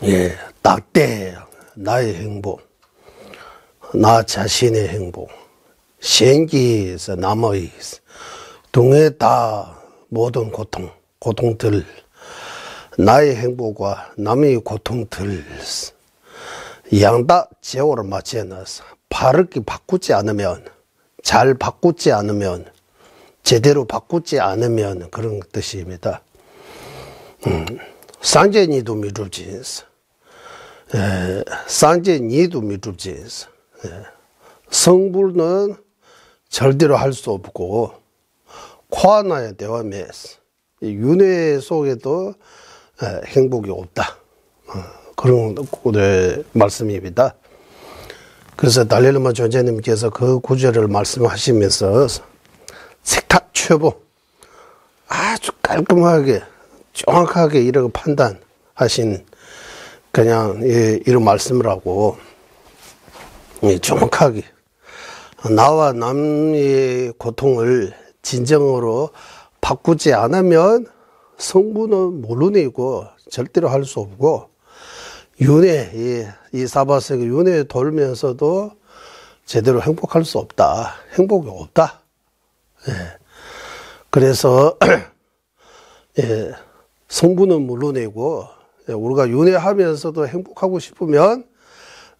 예, 딱대 나의 행복, 나 자신의 행복, 생기에서 남의 등에 다 모든 고통들, 나의 행복과 남의 고통들 양다 제어를 맞춰놔서 바르게 바꾸지 않으면, 잘 바꾸지 않으면, 제대로 바꾸지 않으면 그런 뜻입니다. 상제니도 미루지에서, 상제니도 미루지에서, 성불은 절대로 할 수 없고, 코아나야 대화매스, 윤회 속에도 행복이 없다. 그런 말씀입니다. 그래서 달릴라마 존재님께서 그 구절을 말씀하시면서 색탁 최보 아주 깔끔하게 정확하게 이렇게 판단하신 그냥 이런 말씀을 하고 정확하게 나와 남의 고통을 진정으로 바꾸지 않으면 성부는 물론이고 절대로 할 수 없고 윤회, 이 사바세계 윤회에 돌면서도 제대로 행복할 수 없다. 행복이 없다. 예. 그래서 예, 성부는 물론이고 우리가 윤회하면서도 행복하고 싶으면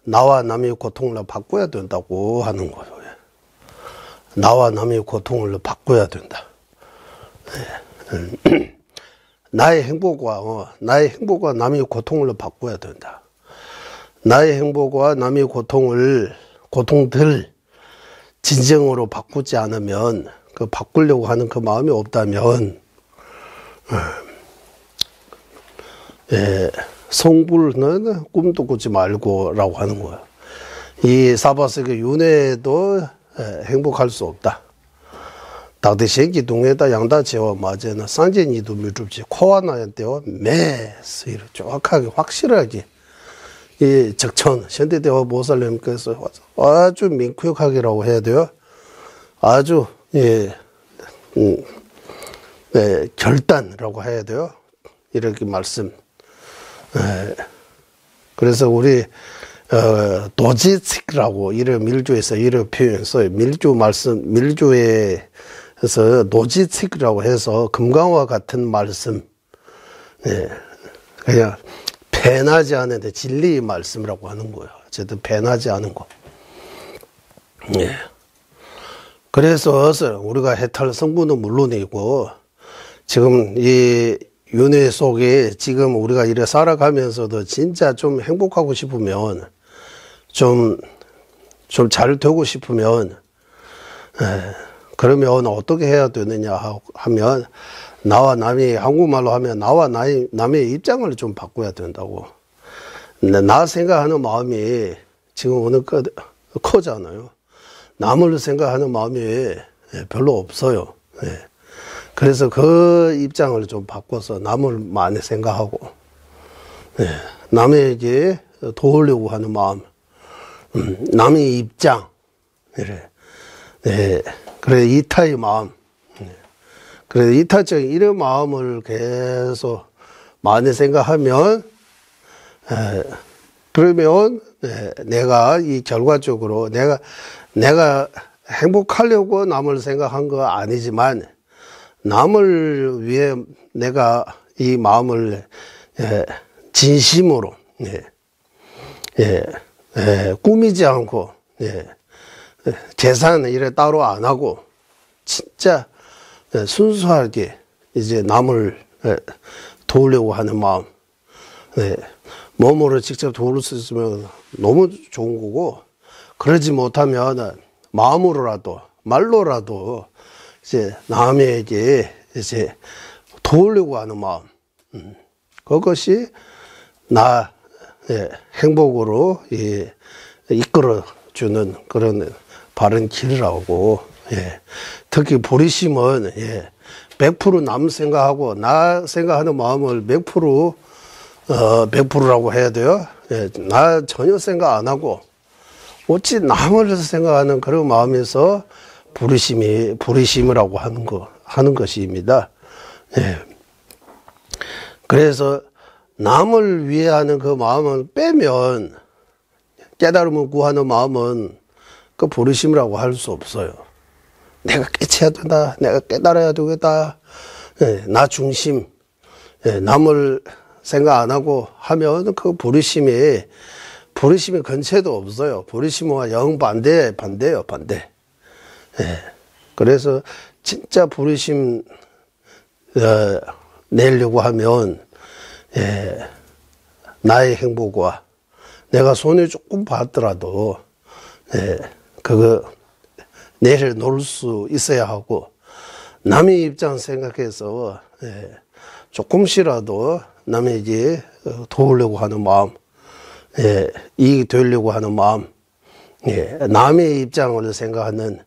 나와 남의 고통을 바꿔야 된다고 하는 거예요. 나와 남의 고통을 바꿔야 된다. 예. 나의 행복과 남의 고통을 바꿔야 된다. 나의 행복과 남의 고통들 진정으로 바꾸지 않으면, 그 바꾸려고 하는 그 마음이 없다면, 성불은 꿈도 꾸지 말고라고 하는 거야. 이 사바세계 윤회도 행복할 수 없다. 다드생기 동에다 양다 제와 맞에나 상제니도 밀줍지 코아나야 때와 매스 이렇게 정확하게 확실하게 이 적천 현대대화 모살님께서 아주 민쾌하게라고 해야 돼요. 아주 결단이라고 해야 돼요. 이렇게 말씀. 그래서 우리 도지칙이라고 이런 밀주에서 이런 표현 써요. 밀주에 그래서 노지칙이라고 해서 금강화 같은 말씀, 그냥 배나지 않은데 진리의 말씀이라고 하는 거예요. 어쨌든 배나지 않은 거. 그래서 우리가 해탈 성부는 물론이고 지금 이 윤회 속에 지금 우리가 이래 살아가면서도 진짜 좀 행복하고 싶으면 좀 잘 되고 싶으면 그러면 어떻게 해야 되느냐 하면 나와 남이 한국말로 하면 나와 남의 입장을 좀 바꿔야 된다고. 근데 나 생각하는 마음이 지금 오늘 커잖아요. 남을 생각하는 마음이 별로 없어요. 그래서 그 입장을 좀 바꿔서 남을 많이 생각하고 남에게 도우려고 하는 마음, 남의 입장, 그래 이타의 마음, 그래 이타적인 이런 마음을 계속 많이 생각하면 그러면 내가 이 결과적으로 내가 행복하려고 남을 생각한 거 아니지만 남을 위해 내가 이 마음을 진심으로 꾸미지 않고 계산 이래 따로 안 하고 진짜 순수하게 이제 남을 도우려고 하는 마음, 몸으로 직접 도울 수 있으면 너무 좋은 거고, 그러지 못하면 마음으로라도 말로라도 이제 남에게 이제 도우려고 하는 마음, 그것이 나 행복으로 이끌어주는 그런 바른 길이라고. 특히 보리심은 100% 남 생각하고 나 생각하는 마음을 100%라고 해야 돼요. 나 전혀 생각 안 하고 어찌 남을 생각하는 그런 마음에서 부르심이라고 하는 것입니다. 예. 그래서 남을 위해 하는 그 마음은 빼면, 깨달음을 구하는 마음은 그 부르심이라고 할 수 없어요. 내가 깨쳐야 된다, 내가 깨달아야 되겠다, 예, 나 중심, 예, 남을 생각 안 하고 하면 그 부르심이 근처에도 없어요. 부르심과 영반대예요, 반대. 예. 그래서 진짜 부르심 내려고 하면, 예, 나의 행복과 내가 손해 조금 받더라도, 예, 그거 내려놓을 수 있어야 하고, 남의 입장 생각해서, 예, 조금씩이라도 남에게 도우려고 하는 마음, 예, 이익이 되려고 하는 마음, 예, 남의 입장을 생각하는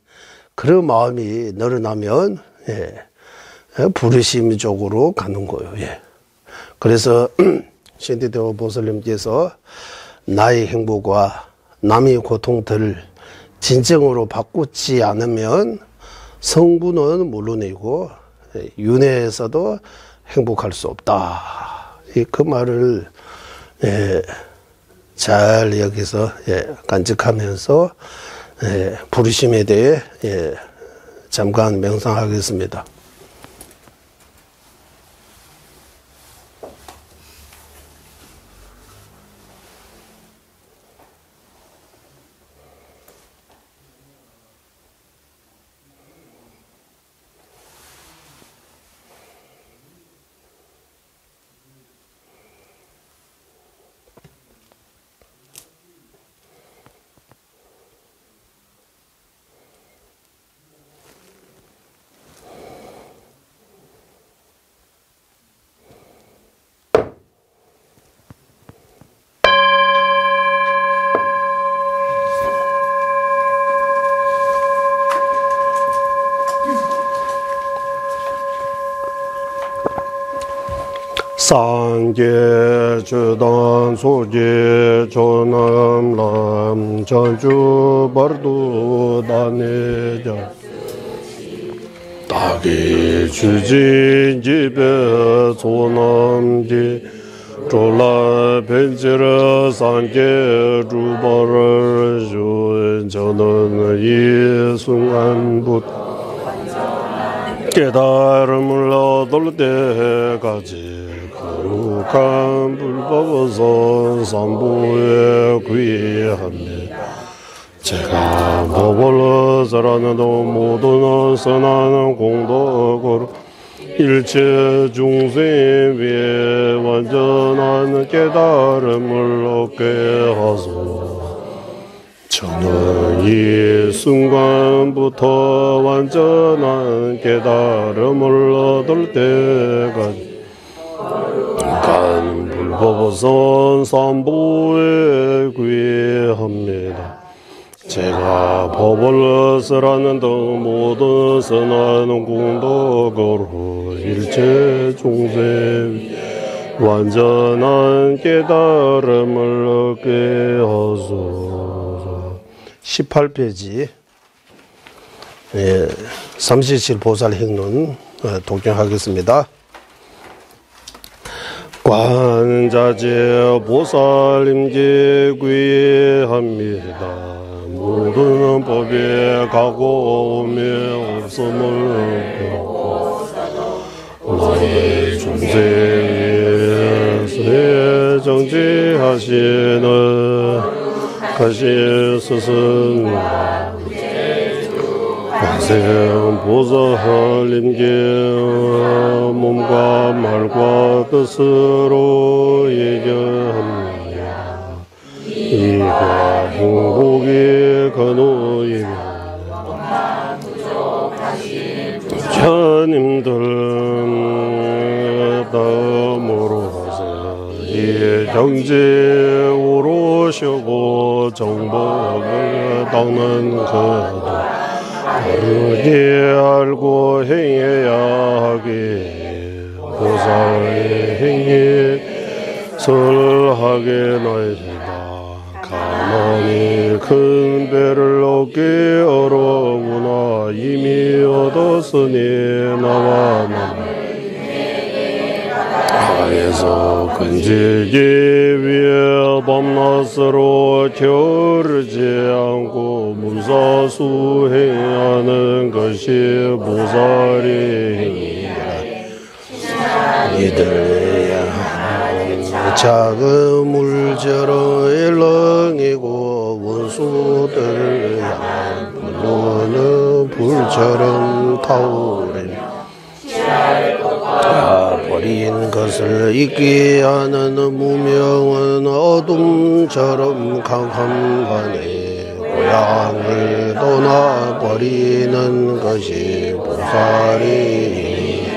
그런 마음이 늘어나면, 예, 부르심 쪽으로 가는 거예요. 예. 그래서 신디데오 보살님께서 나의 행복과 남의 고통들을 진정으로 바꾸지 않으면 성부는 물론이고 윤회에서도 행복할 수 없다. 그 말을, 예, 잘 여기서, 예, 간직하면서, 예, 부르심에 대해, 예, 잠깐 명상하겠습니다. 상계 주단 소계 조남람 전주 버두 다네자 다기 주진 집에 소남지 졸라 벤지르 상계 주버를 주 저는 이 순간부터 깨달음을 얻을 때까지 거룩한 불법에서 삼보에 귀합니다. 제가 법을 잘하는도 모든 선한 공덕으로 일체 중생 위에 완전한 깨달음을 얻게 하소서. 저는 이 순간부터 완전한 깨달음을 얻을 때까지 간 불법선 삼보에 귀합니다. 제가 법을 쓰라는 등 모든 선한 공덕으로 일체 중생 완전한 깨달음을 얻게 하소서. 18페이지, 예, 37 보살행론 독경하겠습니다. 관자재 보살님께 귀합니다. 모든 법에 가고 오며 없음을 나의 중생에 정지하시는 가시 스승 관세음 보살님께 몸과 말과 뜻으로 예견합니다. 이가 행복이 근원이며 부처님들 다음으로 가서 이 정지 오르시고 정법을 닦는 그도 바르게 알고 행해야 하기에 보살의 행위 설하게 나이다. 가만히 큰 배를 얻기 어려우나 이미 얻었으니 나와 하에서 근지기 위해 밤낮으로 겨르지 않고 무사수행하는 것이 보살이니라. 이들야 작은 물처럼 일렁이고 원수들을 향해 불르는 불처럼 타오르니 버린 것을 잊게 하는 무명은 어둠처럼 캄캄하니 고향을 떠나버리는 것이 보살이니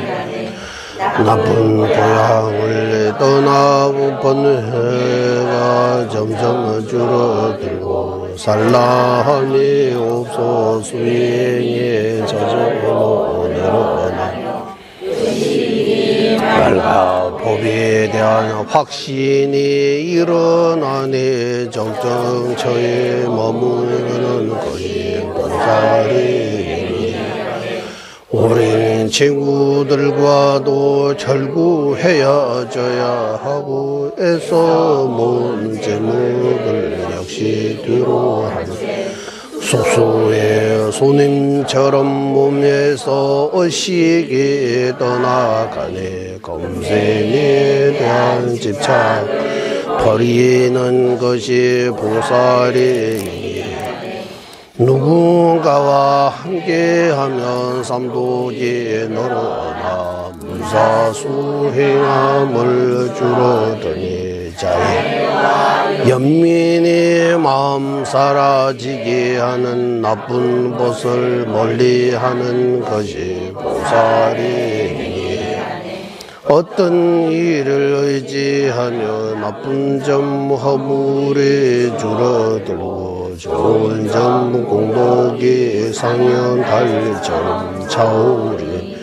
나쁜 고향을 떠나본 해가 점점 줄어들고 산란함이 없어 수행에 젖어 늘어나 말과 법에 대한 확신이 일어나니 정정처에 머무르는 것이 보살이니 우리는 친구들과도 결국 헤어져야 하고 애써 모은 재물들 역시 뒤로하는 숙소의 손님처럼 몸에서 의식이 떠나가네. 검생에 대한 집착 버리는 것이 보살이니 누군가와 함께하면 삼독이 늘어나 무사수행함을 줄어드니 자의 연민이 마음 사라지게 하는 나쁜 것을 멀리하는 것이 보살이니 어떤 일을 의지하며 나쁜 점 허물이 줄어들고 좋은 점 공덕이 상연달처럼 차오르니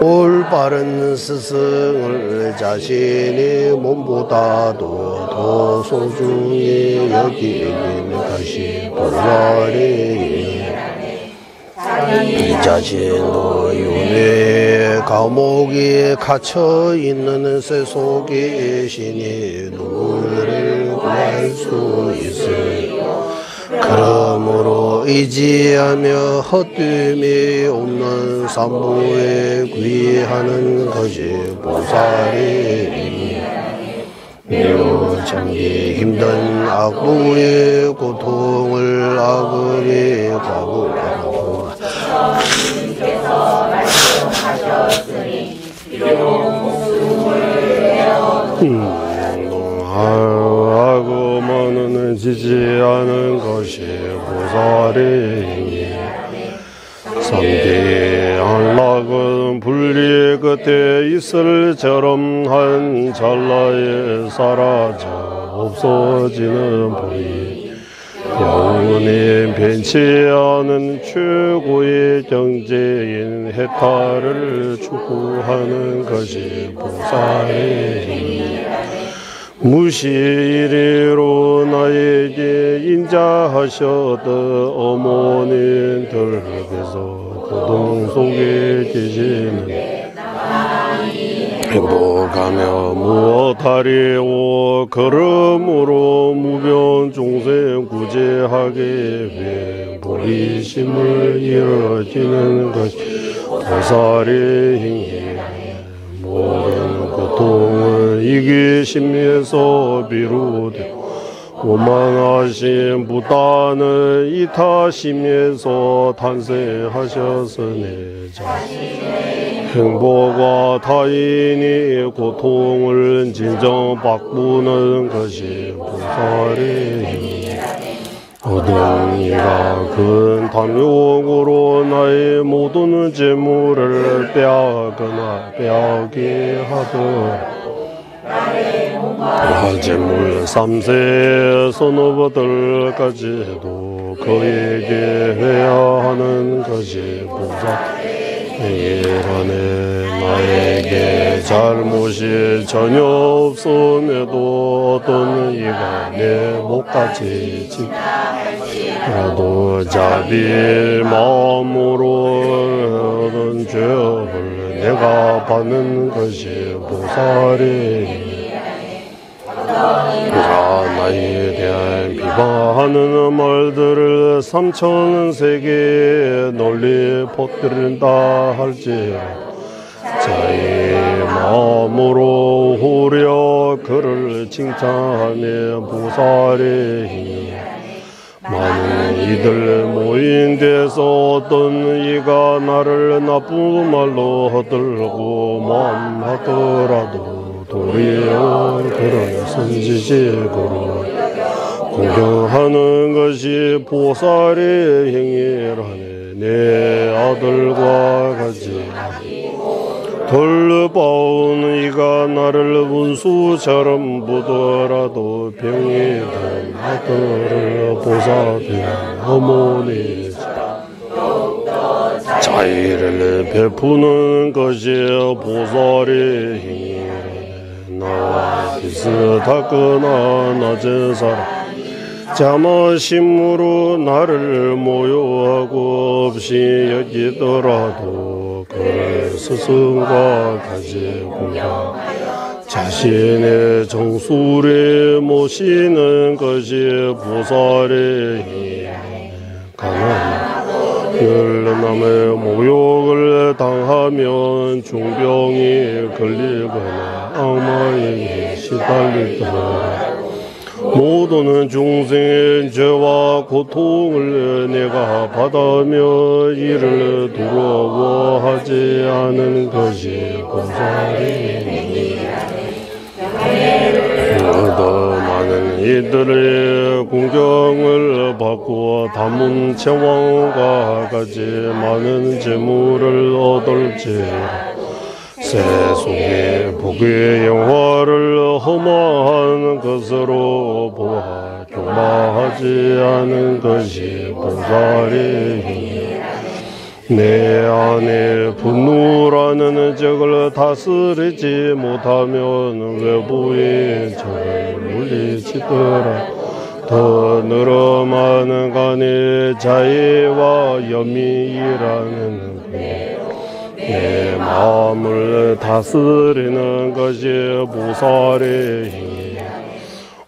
올바른 스승을 자신의 몸보다도 더 소중히 여기는 것이 보살이니 이 자신도 윤회의 감옥에 갇혀있는 새 속에 계시니 누구를 구할 수 있으니 그러므로 의지하며 헛됨이 없는 삼보에 귀하는 것이 보살이니 묘장기 힘든 악보의 고통을 악업이 각오하고 악업은 지지 않은 것이 보살이니 삼계 안락은 분리 끝에 있을처럼 한 찰나에 사라져 없어지는 법이 영원히 변치 않은 최고의 경제인 해탈을 추구하는 것이 보살이니 무시이래로 나에게 인자하셨던 어머님들께서 고동 속에 계시는 행복하며 무엇하리오 그러므로 무변 종생 구제하게 왜 보리심을 이뤄지는 것이 보살의 행위 모든 고통을 이기심에서 비롯되고 오만하신 부단을 이타심에서 탄생하셨으니 행복과 타인이 고통을 진정 바꾸는 것이 보살이니 어떤 이가 큰 탐욕으로 나의 모든 재물을 빼앗거나 빼앗게 하더라 재물 3세 선후보들까지도 그에게 해야 하는 것이 보살이라네 나에게 잘못이 전혀 없음에도 어떤 이가 내 목까지 지라도 자비의 마음으로 얻은 죄업을 내가 받는 것이 보살이 나에 대한 비방하는 말들을 3,000세계에 널리 퍼뜨린다 할지라 자의 마음으로 후려 그를 칭찬하며 보살의 힘이 많은 이들 모인 데서 어떤 이가 나를 나쁜 말로 허들고 마음하더라도 도리어 그런 선지식으로 공경하는 것이 보살의 행위라네. 내 아들과 같이 돌봐온 이가 나를 운수처럼 보더라도 병이 든 아들을 보살핀 어머니 자의를 베푸는 것이 보살의 행위라네. 나와 비슷하거나 낮은 사람 자만심으로 나를 모욕하고 없이 여기더라도 그 스승과 같이 공경 자신의 정수를 모시는 것이 보살의 힘 강한 늘 남의 모욕을 당하면 중병이 걸리거나 악마에게 시달리더라 모든 중생의 죄와 고통을 내가 받아며 이를 두려워하지 않은 것이 보살이 더 많은 이들의 공경을 받고 담은 채왕과 같이 많은 재물을 얻을지라 세속의 복의 영화를 험한 것으로 보아 교만하지 않은 것이 보살의 힘 내 안에 분노라는 적을 다스리지 못하면 외부의 적을 물리치더라 더 늘어나는 간의 자애와 염이라는 내 마음을 다스리는 것이 보살의 힘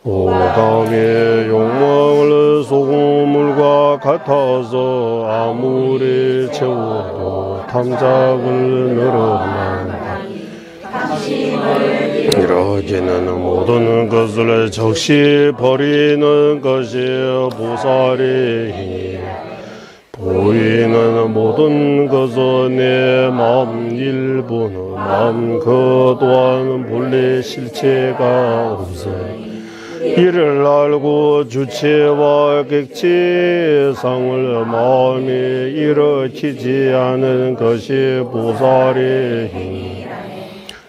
오감의 욕망을 소금물과 같아서 아무리 채워도 탐작을 늘어난다 이렇게는 모든 것을 적시 버리는 것이 보살의 힘 보이는 모든 것은 내 마음 일부는 마음 그 또한 본래 실체가 없어 이를 알고 주체와 객체상을 마음에 일으키지 않은 것이 보살의 힘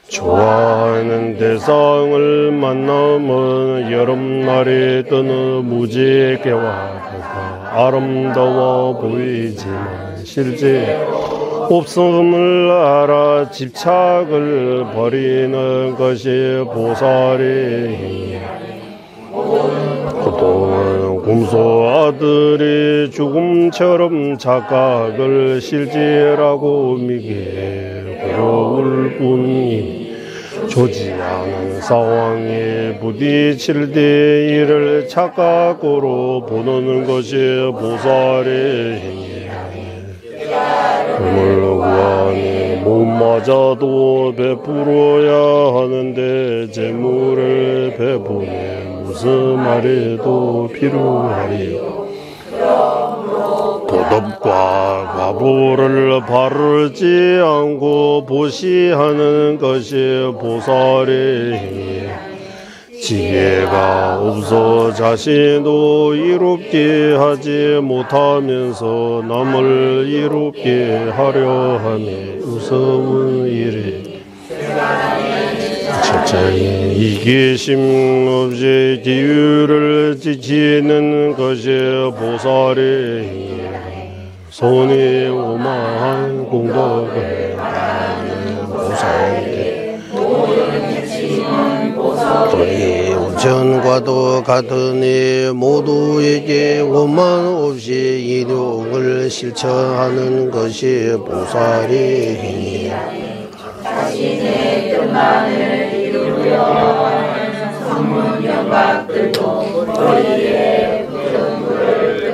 좋아하는 대상을 만나면 여름날에 뜨는 무지개와 같아 아름다워 보이지만 실제 없음을 알아 집착을 버리는 것이 보살의 힘 보통은 곰소 아들이 죽음처럼 착각을 실제라고 미게 괴로울 뿐이 좋지 않은 상황에 부딪힐 때 이를 착각으로 보는 것이 보살의 행위라 꿈을 구하니 못 맞아도 베풀어야 하는데 재물을 베푸네 무슨 말에도 필요하리 도덕과 과보를 바르지 않고 보시하는 것이 보살의 힘이 지혜가 없어 자신도 이롭게 하지 못하면서 남을 이롭게 하려 함이 우스운 일이 첫째는 이기심 없이 기율을 지키는 것이 보살의 힘이라 손이 오만한 공덕을 하는 보살에게 우리 우천과도 같으니 모두에게 오만 없이 인욕을 실천하는 것이 보살의 행위다. 자신의 뜻만을 이루려 하는 성문경각들도 너희의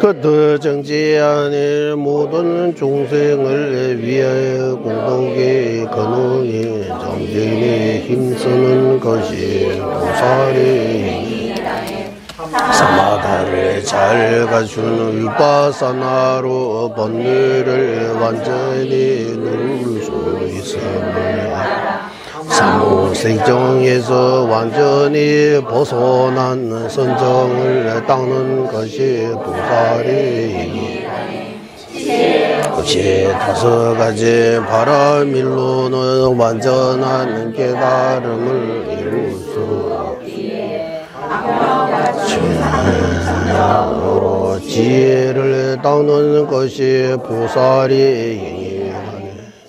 그들 정지하는 모든 종생을 위하여 공덕의 근원이 정진히 힘쓰는 것이 보살의 행위다. 사마다를 잘 갖춘 위파사나로 번뇌를 완전히 누를 수 있음을 사무색정에서 완전히 벗어난 선정을 닦는 것이 보살의 행위다. 그치 다섯 가지 바라밀로는 완전한 깨달음을 이룰 수 있으므로 지혜를 닦는 것이 보살의 행위다.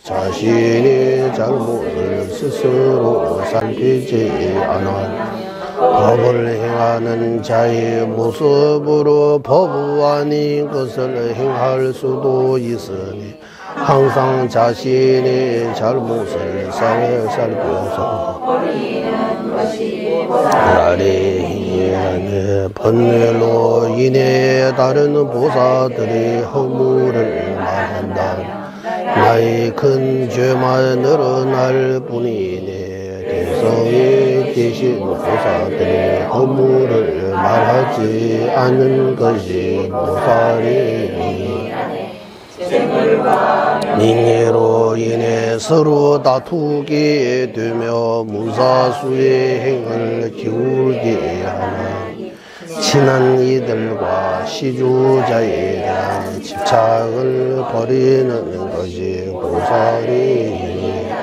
자신의 잘못을 스스로 살피지 않아 법을 행하는 자의 모습으로 법이 아닌 것을 행할 수도 있으니 항상 자신의 잘못을 살펴서 나를 행위하는 번뇌로 인해 다른 보살들의 허물을 말한다. 나의 큰 죄만 늘어날 뿐이니 대성에 계신 보살들의 허물을 말하지 않는 것이 보살의 행위다. 닝해로 인해 서로 다투게 되며 무사수의 행을 기울게 하나 친한 이들과 시주자에 대한 집착을 버리는 것이 보살의 행위다.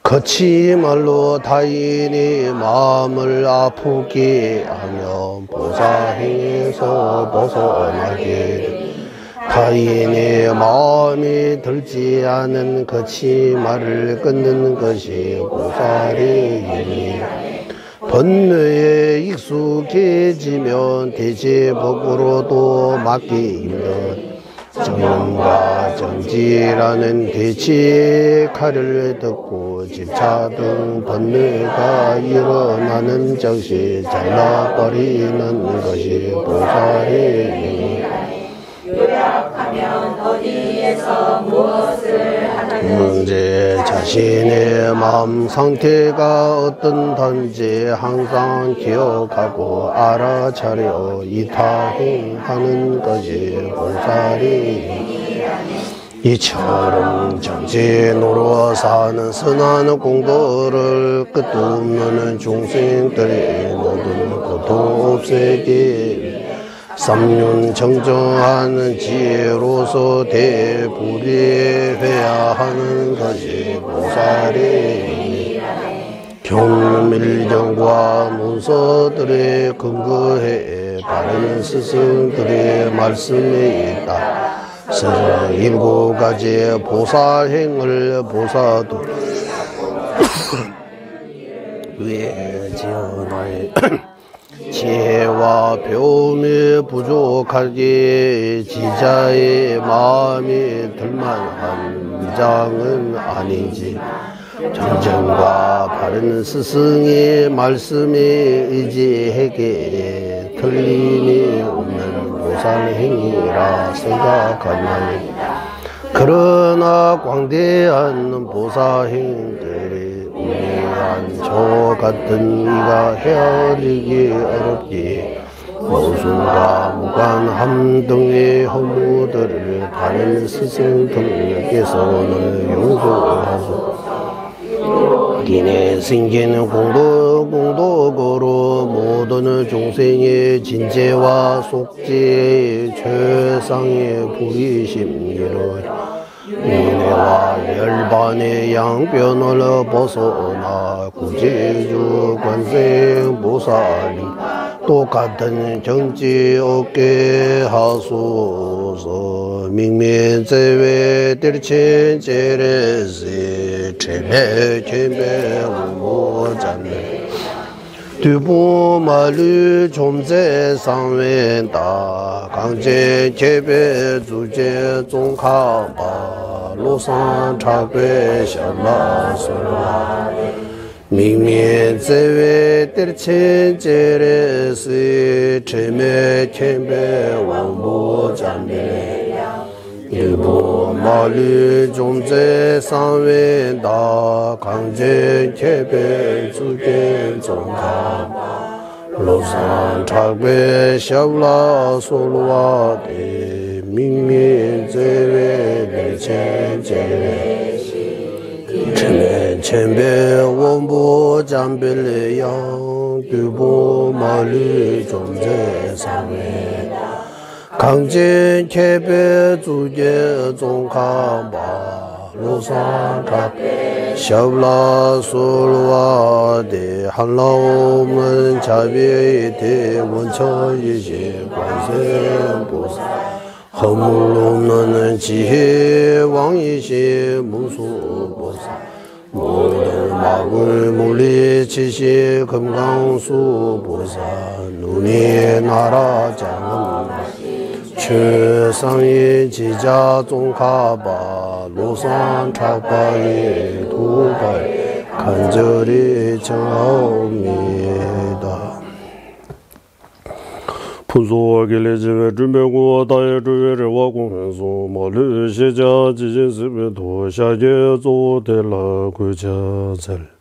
거치말로 타인의 마음을 아프게 하며 보살행에서 벗어나게 타인의 마음이 들지 않은 거치말을 끊는 것이 보살의 행위다. 번뇌에 익숙해지면 대제법으로도 막기 힘든 정음과 정지라는 대치의 칼을 듣고 집차 등 번뇌가 일어나는 즉시 잘라버리는 것이 보살의 행위다. 요약하면 어디에서 무엇을 하느냐 문제 자신의 마음 상태가 어떤단지 항상 기억하고 알아차려 이타행하는 것이 보살의 행위다. 이처럼 정진으로 사는 선한 공덕을 끝도 없는 중생들의 모든 고통 없애기 삼륜 정정하는 지혜로서 대불이해야 하는 것이 보살의 행위다. 경밀정과 문서들에 근거해 바른 스승들의 말씀에 있다. 서로 7가지 보살행을 보사도 위에 지어놔야 지혜와 배움이 부족하기에 지자의 마음이 들만한 위장은 아니지. 정정과 바른 스승의 말씀에 의지하기에 틀림이 없는 보살행위라 생각하나니 그러나 광대한 보살행들이 우매한 저 같은 이가 헤아리기 어렵기에 모순과 무관함 등의 허무들을 바른 스승들께서는 용서하소. 이내 생기는 공덕으로 모든 종생의 진재와 속죄의 최상의 부리심이로 윤회와 열반의 양변을 벗어나 구제주 관세음보살이 똑같은 정지 없게 하소서. 민민제외 들친제레시 체배 원모자매 두부마루 좀제 상wen다 강제 제배 주제 종카바 로상 차괴 샤라소라 민민제외 들친제레시 체매 체배 원모자매 두부마루 좀제 상wen다 강제 제배 주제 종카바 로상 차괴 샤라소라 민민제외 들친제레 천배 원보 잠빌레양 두보 마리 좀제 상회 강진 개배 주제 종카바 로상카 샤블라 솔와데 한라오문 자비대 원처이시 관세보사 허물없는 지혜 왕이시 무수보사 모든 마을 물리치시 금강수보사 눈이 나라 장엄 최상의 지자 종카바 로상 차바의 도발 간절히 정하옵니다. 푼소와길레지베 준비고 다의 주의를 와공해서 멀리 시자 지진습에 도샤게 조델라 구자zel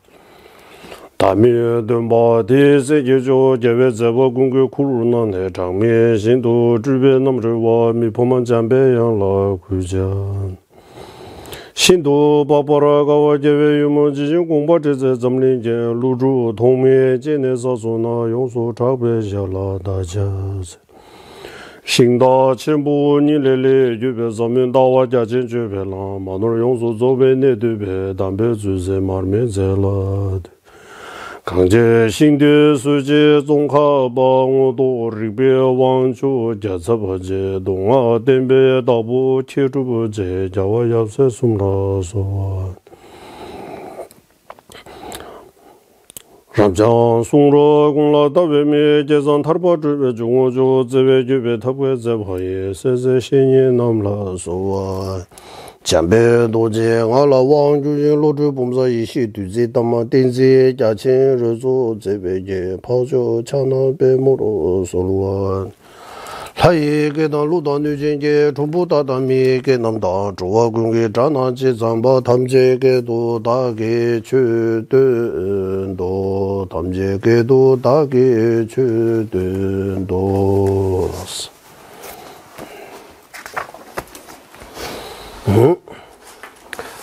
다미든 바디세 예조 제베제버 공교 쿠르나네 장미 신도 주변 남르와 미포만 잠배양라 구잔 신도 바바라가와 제베 유모지진 공바제제 점린제 루주 동미 제네서소나 용소 차베샤라 다자세 신다 첨부니 레레 유베 점민다와 자진 주베라 마노 용소 조베네 두베 담베 주제 마르메젤라 강제 신대 수제 종카방도 리베 왕주 자자버제 동아 덴베 다부 체주버제 자와야세 숨라소 ramjang sungra gongla dawe me jezang tarpa zhube zhungo zhu zewe jube tabwe zebhaye seze shenye namla sowa jambe doje ngala wang jujin lo zhu bomza ishi duzi dama tenzi jachin rezo zebe je pajo chana be moro solwa 하이 게다 루다 뉴진게 주부다다미 게 남다 조와 공게 자나지 잠바 탐제게도 다게 주든도 탐제게도 다게 주든도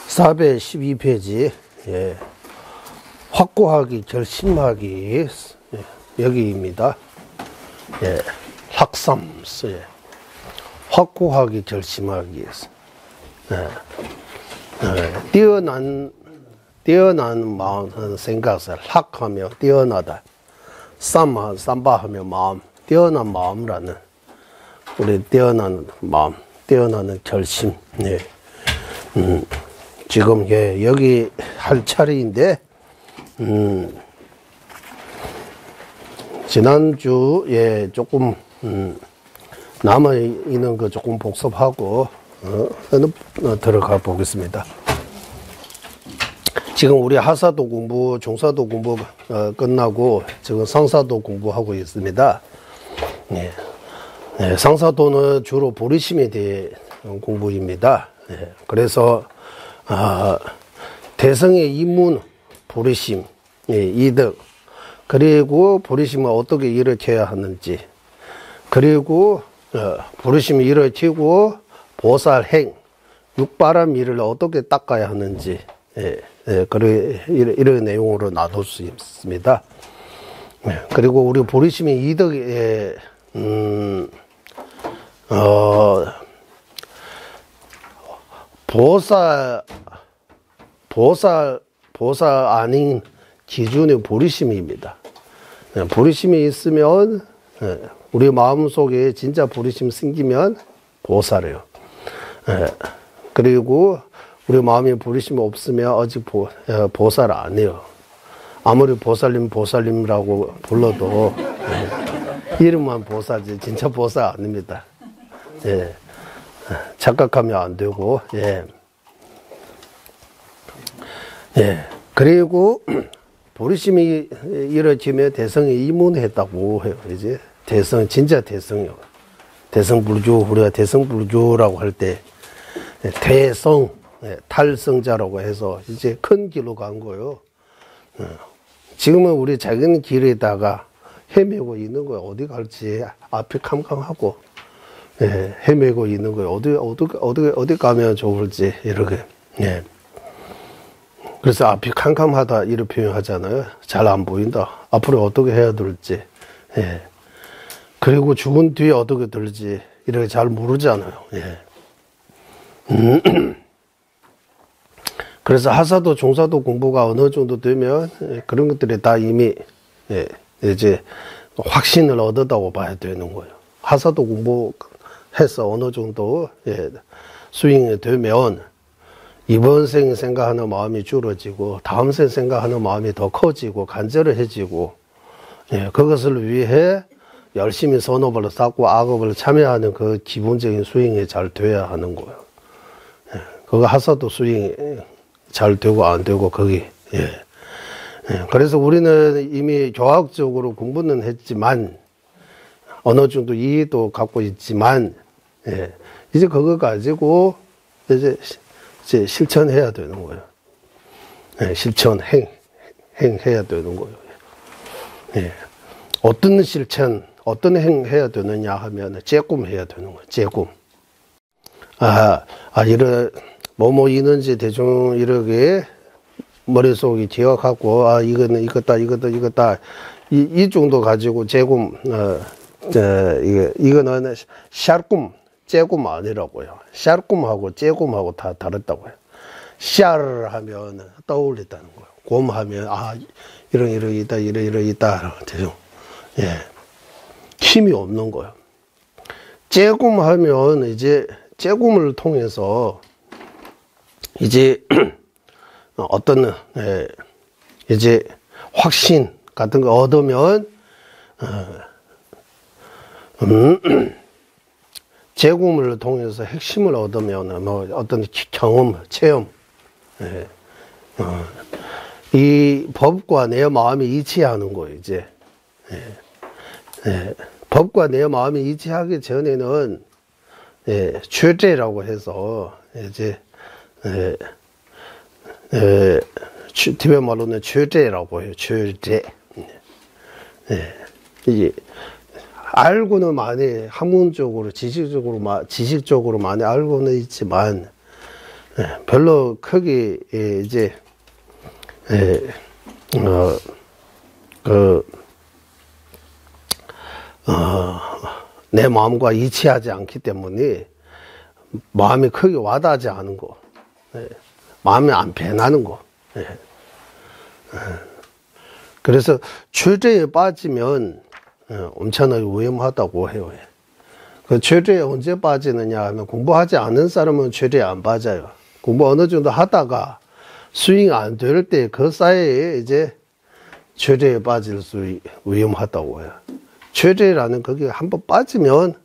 412페이지 예. 확고하기 결심하기 예. 여기입니다. 예. 학삼스 확고하기 결심하기 뛰어난 마음 생각을 학하며 뛰어나다 삼바하며 마음 뛰어난 마음이라는 우리 뛰어난 마음 뛰어나는 결심 네. 지금 예, 여기 할 차례인데 지난주에 조금 남아있는 거 조금 복습하고 들어가 보겠습니다. 지금 우리 하사도 공부, 중사도 공부 끝나고 지금 상사도 공부하고 있습니다. 네. 네, 상사도는 주로 보리심에 대해 공부입니다. 네. 그래서 대성의 임문, 보리심, 네, 이득, 그리고 보리심을 어떻게 일으켜야 하는지, 그리고 보리심을 일으키고 보살행, 육바람 일을 어떻게 닦아야 하는지, 이런 내용으로 나눌 수 있습니다. 그리고 우리 보리심의 이득에 보살 아닌 기준이 보리심입니다. 보리심이 있으면 우리 마음속에 진짜 부르심 생기면 보살이에요. 그리고 우리 마음에 부르심이 없으면 아직 보살 아니에요. 아무리 보살님이라고 불러도 이름만 보살지 진짜 보살 아닙니다. 예. 착각하면 안 되고, 예. 예. 그리고 부르심이 이루어지면 대성이 이문했다고 해요. 이제 진짜 대성이요. 대성불교, 우리가 대성불교라고 할 때 대성, 탈성자라고 해서 이제 큰 길로 간 거예요. 지금은 우리 작은 길에다가 헤매고 있는 거예요. 어디 갈지 앞이 캄캄하고, 예, 헤매고 있는 거예요. 어디 가면 좋을지, 이렇게. 예. 그래서 앞이 캄캄하다, 이렇게 표현하잖아요. 잘 안 보인다. 앞으로 어떻게 해야 될지. 예. 그리고 죽은 뒤에 어떻게 될지, 이렇게 잘 모르잖아요. 예. 그래서 하사도 종사도 공부가 어느 정도 되면 그런 것들이 다 이미 이제 확신을 얻었다고 봐야 되는 거예요. 하사도 공부해서 어느 정도 스윙이 되면 이번 생 생각하는 마음이 줄어지고 다음 생 생각하는 마음이 더 커지고 간절해지고 그것을 위해 열심히 선업을 쌓고 악업을 참여하는 그 기본적인 스윙이 잘 돼야 하는 거예요. 그거 하사도 스윙이 잘 되고 안 되고 거기. 그래서 우리는 이미 교학적으로 공부는 했지만 어느 정도 이해도 갖고 있지만 이제 그거 가지고 이제 실천해야 되는 거예요. 실천 행해야 되는 거예요. 어떤 실천 어떤 행해야 되느냐 하면 째꿈 해야 되는 거예요. 째꿈. 이런 뭐뭐 있는지 대충 이렇게 머릿속에 기억하고 이거는 이거다 이 정도 가지고 재꿈 이거는 샤꿈 째꿈 아니라고요. 샤꿈하고 째꿈하고 다 다르다고요. 샤를 하면 떠올린다는 거예요. 곰 하면 이런 있다 대충 힘이 없는 거예요. 째꿈 하면 이제 째꿈을 통해서 이제 어떤 이제 확신 같은 거 얻으면 재꿈을 통해서 핵심을 얻으면 뭐 어떤 경험, 체험 이 법과 내 마음이 일치하는 거예요. 이제 법과 내 마음이 일치하기 전에는 최제라고 해서 이제 티베트 말로는 최제라고 해요. 최제. 이게 알고는 많이 학문적으로 지식적으로 많이 알고는 있지만 별로 크게 이제 내 마음과 일치하지 않기 때문에 마음이 크게 와닿지 않은 거, 마음이 안 변하는 거. 그래서 최저에 빠지면 엄청나게 위험하다고 해요. 그 최저에 언제 빠지느냐 하면 공부하지 않은 사람은 최저에 안 빠져요. 공부 어느 정도 하다가 스윙 안 될 때 그 사이에 이제 최저에 빠질 수 위험하다고 해요. 최저라는 거기 한번 빠지면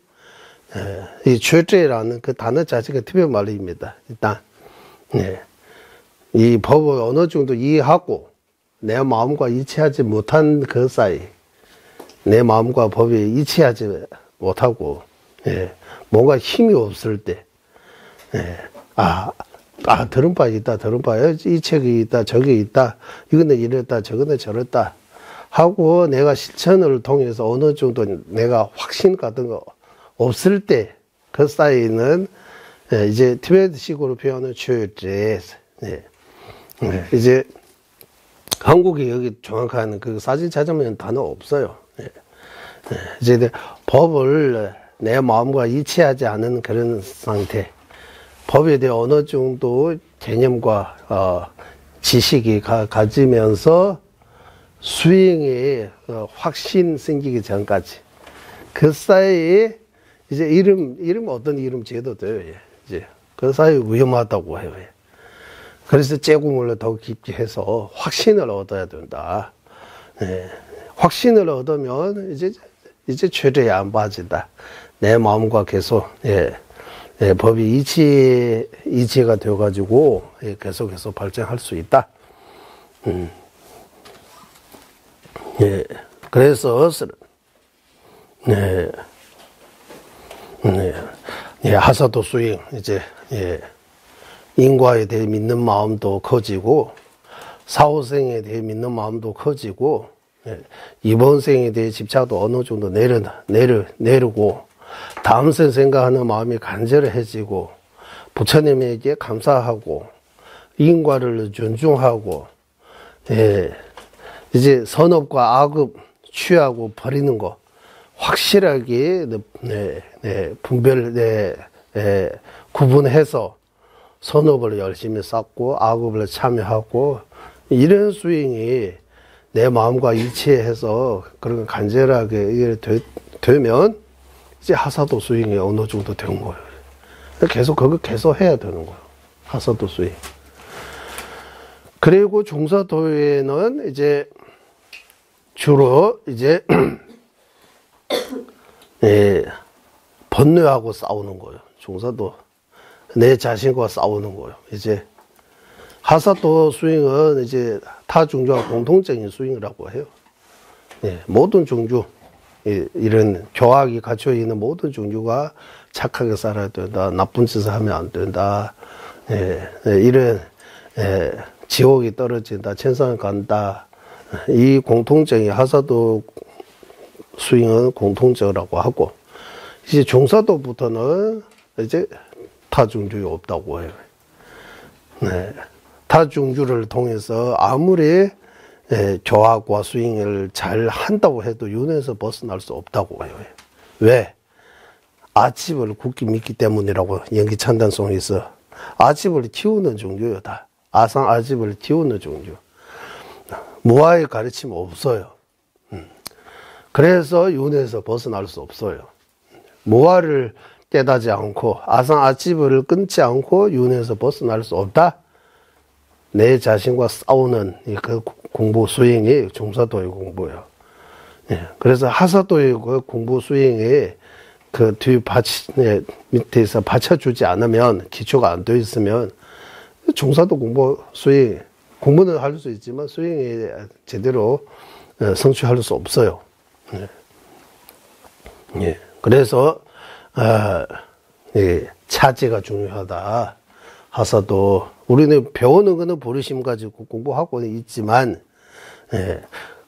이 최저라는 그 단어 자체가 티베트 말입니다. 일단 이 법을 어느 정도 이해하고 내 마음과 일치하지 못한 그 사이, 내 마음과 법이 일치하지 못하고 뭔가 힘이 없을 때 들은 바 있다, 이 책이 있다, 저기 있다, 이거는 이랬다, 저거는 저랬다 하고 내가 실천을 통해서 어느 정도 내가 확신 같은 거 없을 때 그 사이는 이제 티베트식으로 표현은 최제. 이제 한국에 여기 정확한 그 사진 찾으면 단어 없어요. 이제 법을 내 마음과 일치하지 않은 그런 상태, 법에 대해 어느 정도 개념과 지식이 가지면서 수행에 확신 생기기 전까지 그 사이에 이제 이름 어떤 이름 지어도 돼요. 예. 이제 그 사이 위험하다고 해요. 예. 그래서 제공을 더 깊게 해서 확신을 얻어야 된다. 예. 확신을 얻으면 이제 죄에 안 빠진다. 내 마음과 계속 법이 이치가 되어가지고 계속해서 발전할 수 있다. 그래서 하사도 수행 이제 인과에 대해 믿는 마음도 커지고 사후생에 대해 믿는 마음도 커지고 이번 생에 대해 집착도 어느 정도 내리고 다음 생 생각하는 마음이 간절해지고 부처님에게 감사하고 인과를 존중하고 이제 선업과 악업 취하고 버리는 거 확실하게 구분해서 선업을 열심히 쌓고 악업을 참여하고 이런 수행이 내 마음과 일치해서 그런 간절하게 되면 이제 하사도 수행이 어느 정도 된 거예요. 계속 그거 계속 해야 되는 거예요. 하사도 수행. 그리고 종사도에는 이제 주로 이제 번뇌하고 싸우는 거예요. 종사도 내 자신과 싸우는 거예요. 이제 하사도 수행은 이제 타 종교와 공통적인 수행이라고 해요. 모든 종교 이런 교학이 갖춰 있는 모든 종교가 착하게 살아야 된다. 나쁜 짓을 하면 안 된다. 이런 지옥이 떨어진다. 천상을 간다. 이 공통적인 하사도 수행은 공통적이라고 하고 이제 종사도부터는 이제 타종주가 없다고 해요. 타종주를 통해서 아무리 교학과 수행을 잘 한다고 해도 윤회에서 벗어날 수 없다고 해요. 왜? 아집을 굳게 믿기 때문이라고 연기찬단송에서 아집을 키우는 종교요 다. 아상 아집을 키우는 종교. 무아의 가르침 없어요. 그래서 윤회에서 벗어날 수 없어요. 무아를 깨닫지 않고 아상 아집을 끊지 않고 윤회에서 벗어날 수 없다. 내 자신과 싸우는 그 공부 수행이 종사도의 공부예요. 그래서 하사도의 그 공부 수행에 그 뒤 밑에서 받쳐주지 않으면 기초가 안 되어 있으면 종사도 공부 수행 공부는 할 수 있지만 수행이 제대로 성취할 수 없어요. 그래서 차지가 중요하다. 하사도 우리는 배우는 거는 버리심 가지고 공부하고 있지만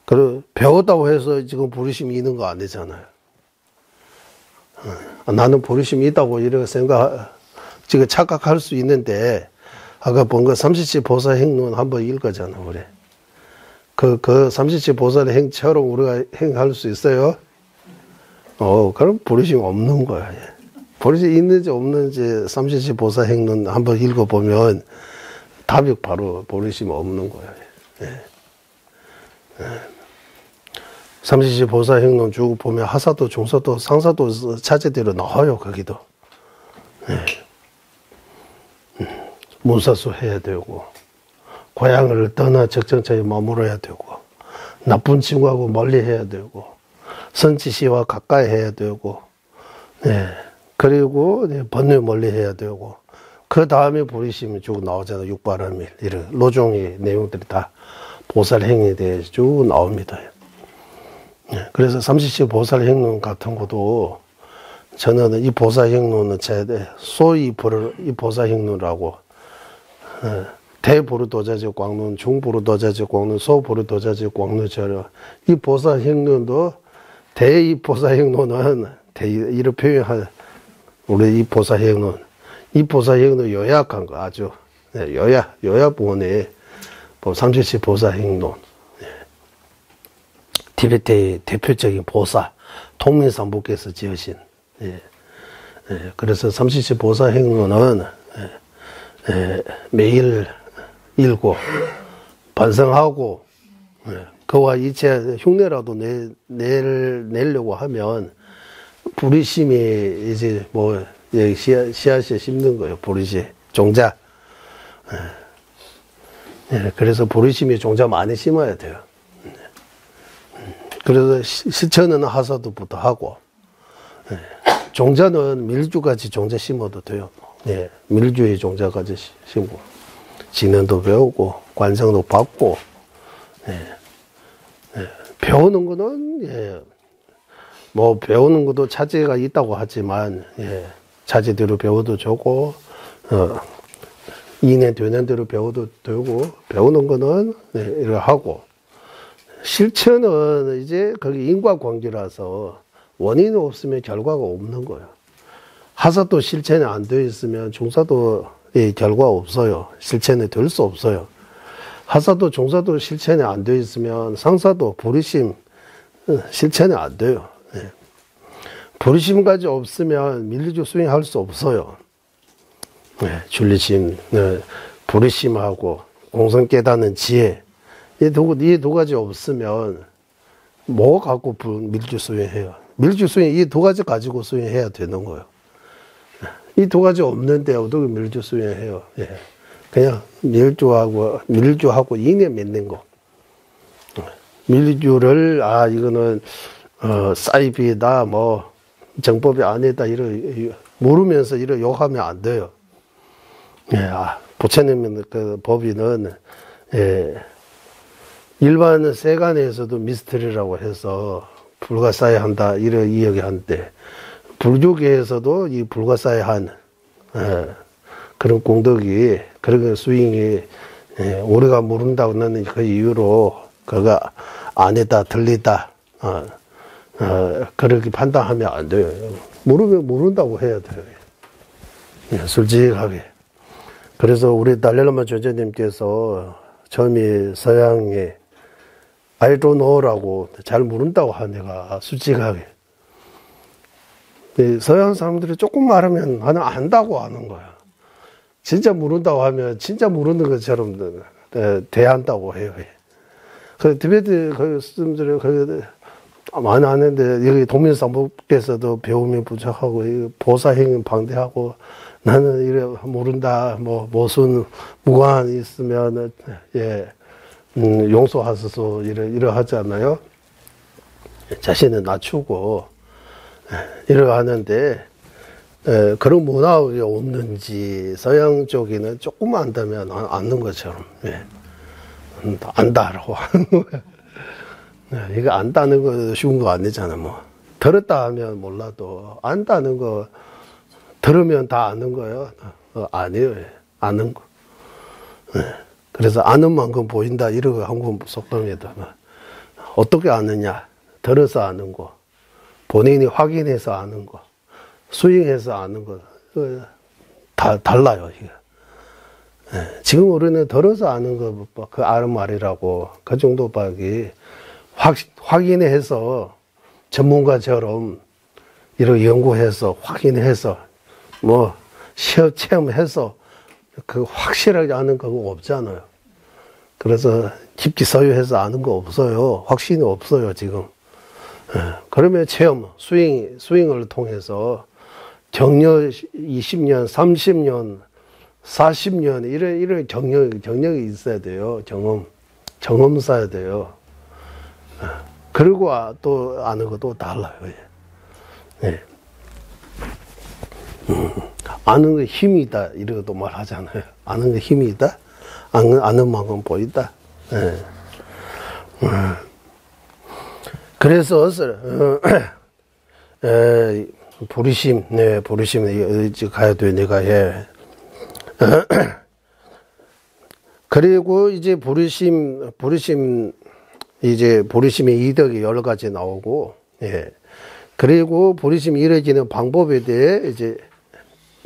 그 배웠다고 해서 지금 버리심이 있는 거 아니잖아요. 나는 버리심이 있다고 이렇게 지금 착각할 수 있는데 아까 본 거 삼시치 보살 행론 한번 읽었잖아 우리. 그 삼시치 보살 행처럼 우리가 행할 수 있어요? 그럼 버리심 없는 거야. 버리심 있는지 없는지 삼시치 보살 행론 한번 읽어보면 답이 바로 버리심 없는 거야. 삼시치 보살 행론 쭉 보면 하사도, 종사도, 상사도 차제대로 나와요 거기도. 문사수 해야 되고 고향을 떠나 적정처에 머물러야 되고 나쁜 친구하고 멀리 해야 되고 선지시와 가까이 해야 되고 그리고 번뇌 멀리 해야 되고 그 다음에 버리심이 쭉 나오잖아요. 육바라밀 이런 로종의 내용들이 다 보살 행위에 대해서 쭉 나옵니다. 그래서 삼시치 보살 행론 같은 것도 저는 이 보살 행론은 소위 이 보살 행론이라고 대보르도자지 광론, 중보르도자지 광론, 소보르도자지 광론처럼 이 보살 행론도 이 보살 행론은 이런 표현할 우리 이 보살 행론 요약한 거 아주 요약 부분에 삼시치 보살 행론 티베트의 대표적인 보살 통민상부께서 지으신 그래서 삼시치 보살 행론은 매일 읽고 반성하고 그와 이체 흉내라도 내려고 하면 보리심이 이제 뭐 씨앗에 심는 거예요. 보리씨 종자. 예, 그래서 보리심이 종자 많이 심어야 돼요. 그래서 실천은 하사도부터 하고, 예, 종자는 밀주같이 종자 심어도 돼요. 예, 밀주의 종자까지 심고, 진언도 배우고, 관성도 받고, 예, 예, 배우는 거는, 예, 뭐, 배우는 것도 차제가 있다고 하지만, 예, 차제대로 배워도 좋고, 2년, 되는 대로 배워도 되고, 배우는 거는, 예, 이렇게 하고, 실천은 이제 거기 인과관계라서 원인이 없으면 결과가 없는 거예요. 하사도 실천이 안 되어 있으면 중사도 결과 없어요. 실천이 될 수 없어요. 하사도 중사도 실천이 안 되어 있으면 상사도 보리심 실천이 안 돼요. 예. 보리심까지 없으면 밀리주 수행할 수 없어요. 예, 줄리심, 보리심하고 공성 깨닫는 지혜, 이 두 가지 없으면 뭐 갖고 밀주 수행해요? 밀주 수행 이 두 가지 가지고 수행해야 되는 거예요. 이 두 가지 없는데 어떻게 밀주 수행해요? 예. 그냥 밀주하고 인에 맺는 거. 밀주를 이거는 사이비다 뭐 정법이 아니다 이런 모르면서 이런 욕하면 안 돼요. 예, 부처님 그 법인은 일반 세간에서도 미스터리라고 해서 불가사의한다 이런 이야기하는데 불교계에서도 이 불가사의한 그런 공덕이 그런 스윙이 우리가 모른다고 하는 그 이유로 그가 아니다 들리다 그렇게 판단하면 안 돼요. 모르면 모른다고 해야 돼요. 솔직하게. 그래서 우리 달래라마 존재님께서 처음에 서양에 I don't know라고 잘 모른다고 하네가 솔직하게. 서양 사람들이 조금 말하면 나는 안다고 하는 거야. 진짜 모른다고 하면 진짜 모르는 것처럼 대한다고 해요. 그 티베트 그 스님들이 많이 하는데 여기 동민상법께서도 배움이 부족하고 보사행위 방대하고 나는 이래 모른다 뭐 모순 무관 있으면 용서하소서 이래 하잖아요. 자신을 낮추고 이래 하는데 그런 문화가 없는지 서양 쪽에는 조금 안다면 안는 것처럼 안다라고 하는 거예요. 이거 안다는 거 쉬운 거 아니잖아. 뭐 들었다 하면 몰라도 안다는 거 들으면 다 아는 거예요. 아니에요. 아는 거. 그래서 아는 만큼 보인다 이러고 한국 속담에도 어떻게 아느냐 들어서 아는 거 본인이 확인해서 아는 거 수행해서 아는 거 다 달라요. 이게. 지금 우리는 들어서 아는 거 그 아는 말이라고 그 정도밖에 확인해서 전문가처럼 이렇게 연구해서 확인해서 뭐 체험해서 그 확실하게 아는 거 없잖아요. 그래서 깊게 서유해서 아는 거 없어요. 확신이 없어요 지금. 그러면 체험 스윙을 통해서 경력 20년 30년 40년 이런 경력이 있어야 돼요. 경험 쌓아야 돼요. 그리고 또 아는 것도 달라요. 아는 게 힘이 있다 이러고도 말하잖아요. 아는 게 힘이 있다. 아는 만큼 보인다. 그래서 보리심 어디 가야 돼 내가 해. 그리고 이제 보리심의 이덕이 여러 가지 나오고, 그리고 보리심이 이루어지는 방법에 대해 이제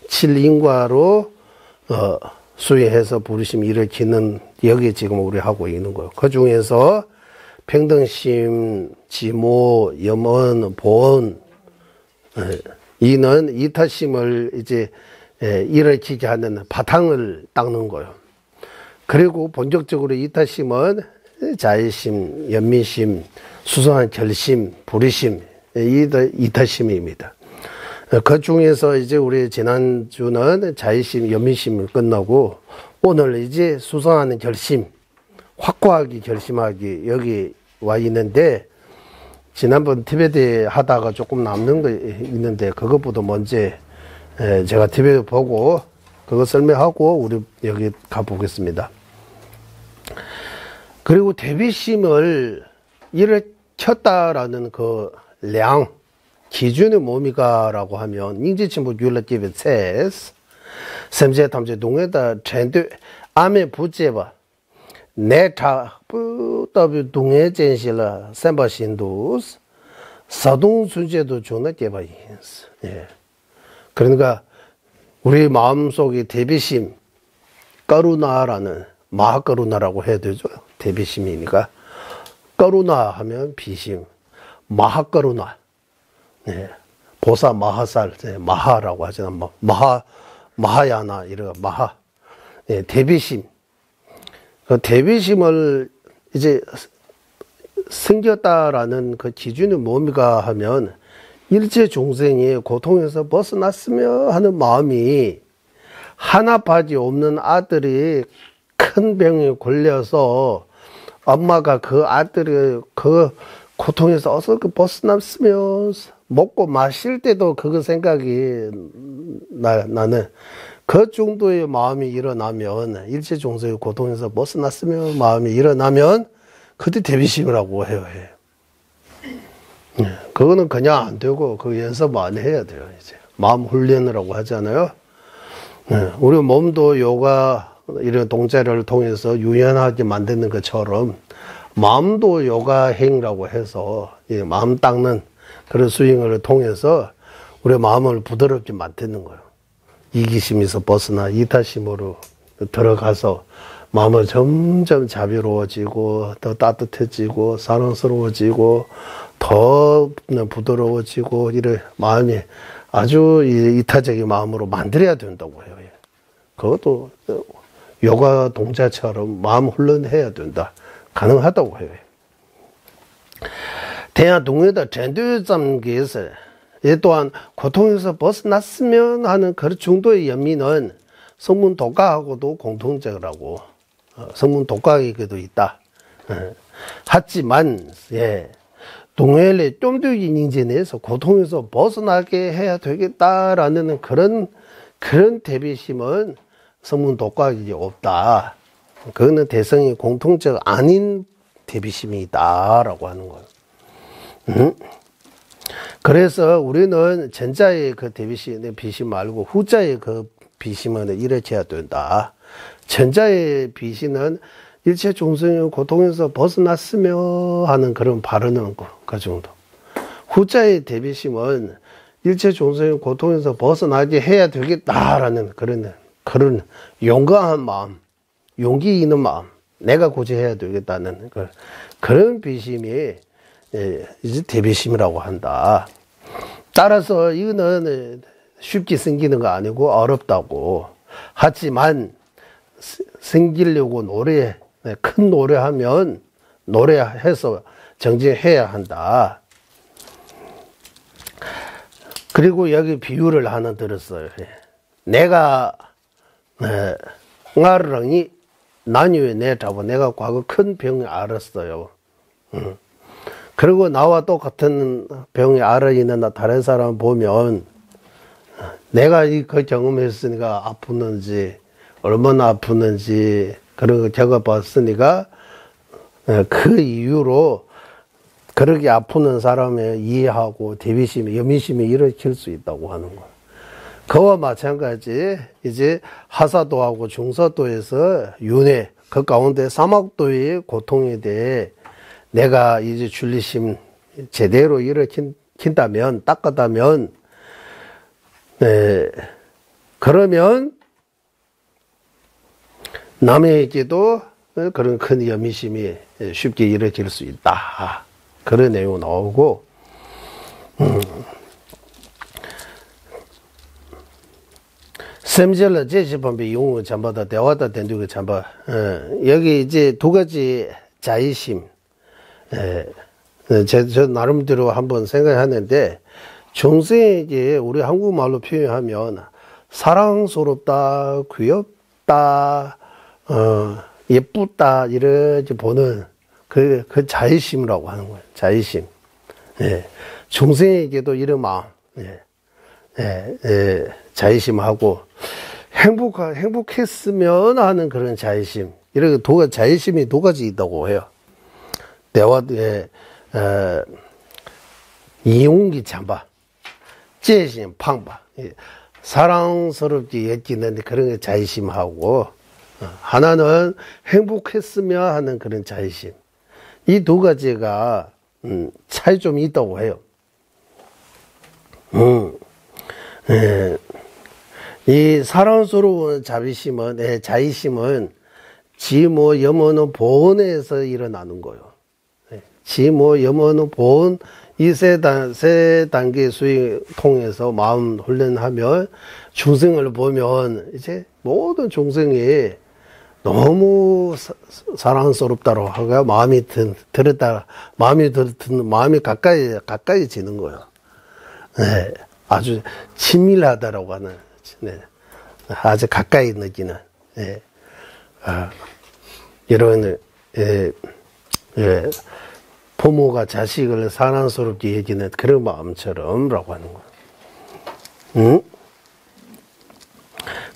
칠인과로 수행해서 보리심이 일으키는 여기 지금 우리 하고 있는 거예요. 그 중에서 평등심, 지모, 염언, 보언, 이는 이타심을 이제 일으키게 하는 바탕을 닦는 거예요. 그리고 본격적으로 이타심은 자의심, 연민심, 수성한 결심, 불의심, 이타심입니다. 그 중에서 이제 우리 지난주는 자의심, 연민심이 끝나고 오늘 이제 수상하는 결심, 확고하게 결심하기 여기 와 있는데 지난번 티베트 하다가 조금 남는 거 있는데 그것보다 먼저 제가 티베트 보고 그거 설명하고 우리 여기 가보겠습니다. 그리고 대비심을 일으켰다라는 그 량, 기준이 뭡니까라고 하면 인지침부 율라집에 세스 샘제 탐제 동에다 전도 암의 부제바 내타 부더비 동에 전실라 샘바신도스 사동 순제도 존나 개바인스. 예. 그러니까 우리 마음속에 대비심 까루나라는 마하까루나라고 해야 되죠. 대비심이니까 까루나 하면 비심, 마하까루나. 예. 보사 마하살, 마하라고 하잖아. 마하야나 이런 마하. 예, 대비심. 그 대비심을 이제 생겼다라는 그 기준이 뭡니까 하면 일체 중생이 고통에서 벗어났으며 하는 마음이 하나밖에 없는 아들이 큰 병에 걸려서 엄마가 그 아들이 그 고통에서 어서 그 벗어났으면 먹고 마실 때도 그거 생각이 나는 그 정도의 마음이 일어나면 일체 중생의 고통에서 벗어났으면 마음이 일어나면 그때 대비심이라고 해요. 그거는 그냥 안 되고 그 연습 많이 해야 돼요. 이제 마음 훈련이라고 하잖아요. 우리 몸도 요가 이런 동작을 통해서 유연하게 만드는 것처럼 마음도 요가 행이라고 해서 마음 닦는 그런 스윙을 통해서 우리 마음을 부드럽게 만드는 거예요. 이기심에서 벗어나 이타심으로 들어가서 마음은 점점 자비로워지고 더 따뜻해지고 사랑스러워지고 더 부드러워지고 이런 마음이 아주 이타적인 마음으로 만들어야 된다고 해요. 그것도 요가 동작처럼 마음 훈련해야 된다. 가능하다고 해요. 대한 동의다 전도점기에서 이 또한 고통에서 벗어났으면 하는 그 정도의 연민은 성문 독가하고도 공통적이라고 성문 독가에게도 있다. 하지만 동해를 좀 더 인지 내서 고통에서 벗어나게 해야 되겠다라는 그런 대비심은 성문 독가에 없다. 그거는 대성이 공통적 아닌 대비심이다라고 하는 거예요. 그래서 우리는 전자의 그 대비심 말고 후자의 그 비심은 일으켜야 된다. 전자의 비심은 일체 중생의 고통에서 벗어났으며 하는 그런 발언은 그 정도. 후자의 대비심은 일체 중생의 고통에서 벗어나게 해야 되겠다라는 그런 용감한 마음, 용기 있는 마음, 내가 굳이 해야 되겠다는 그런 비심이 이제 대비심이라고 한다. 따라서 이거는 쉽게 생기는 거 아니고 어렵다고. 하지만 생기려고 큰 노래하면 노래해서 정진해야 한다. 그리고 여기 비유를 하나 들었어요. 내가 나랑이 나뉘어 내다보 내가 과거 큰 병을 앓았어요. 그리고 나와 똑같은 병이 앓아 있는 다른 사람 보면 내가 그 경험했으니까 아프는지 얼마나 아프는지 그런 거 겪어봤으니까 그 이유로 그렇게 아프는 사람을 이해하고 대비심이 연민심이 일으킬 수 있다고 하는 거예요. 그와 마찬가지 이제 하사도하고 중사도에서 윤회 그 가운데 사막도의 고통에 대해 내가 이제 줄리심 제대로 일으킨다면 닦았다면 그러면 남에게도 그런 큰 연민심이 쉽게 일으킬 수 있다. 그런 내용 나오고 샘젤러 제시범비 용어 잠바다 대화다 된두가 잠바 여기 이제 두 가지 자의심 저 나름대로 한번 생각하는데 중생에게 우리 한국말로 표현하면 사랑스럽다, 귀엽다, 예쁘다 이렇게 보는 그 자의심이라고 하는 거예요. 자의심. 예. 중생에게도 이런 마음, 자의심하고 행복했으면 하는 그런 자의심. 이렇게 자의심이 두 가지 있다고 해요. 대화, 이용기 참바, 제심 팡바. 사랑스럽게 여기는 그런 게 자의심하고, 하나는 행복했으면 하는 그런 자의심. 이 두 가지가, 차이 좀 있다고 해요. 이 사랑스러운 자의심은 지모 염원의 보온에서 일어나는 거예요. 지모 염원의 보온 이 세 단계 수행 통해서 마음 훈련하면 중생을 보면 이제 모든 중생이 너무 사랑스럽다고 하고 마음이 마음이 가까이지는 거예요. 네, 아주 친밀하다라고 하는, 네, 아주 가까이 느끼는, 네, 이런, 부모가 자식을 사랑스럽게 여기는 그런 마음처럼라고 하는 거예요.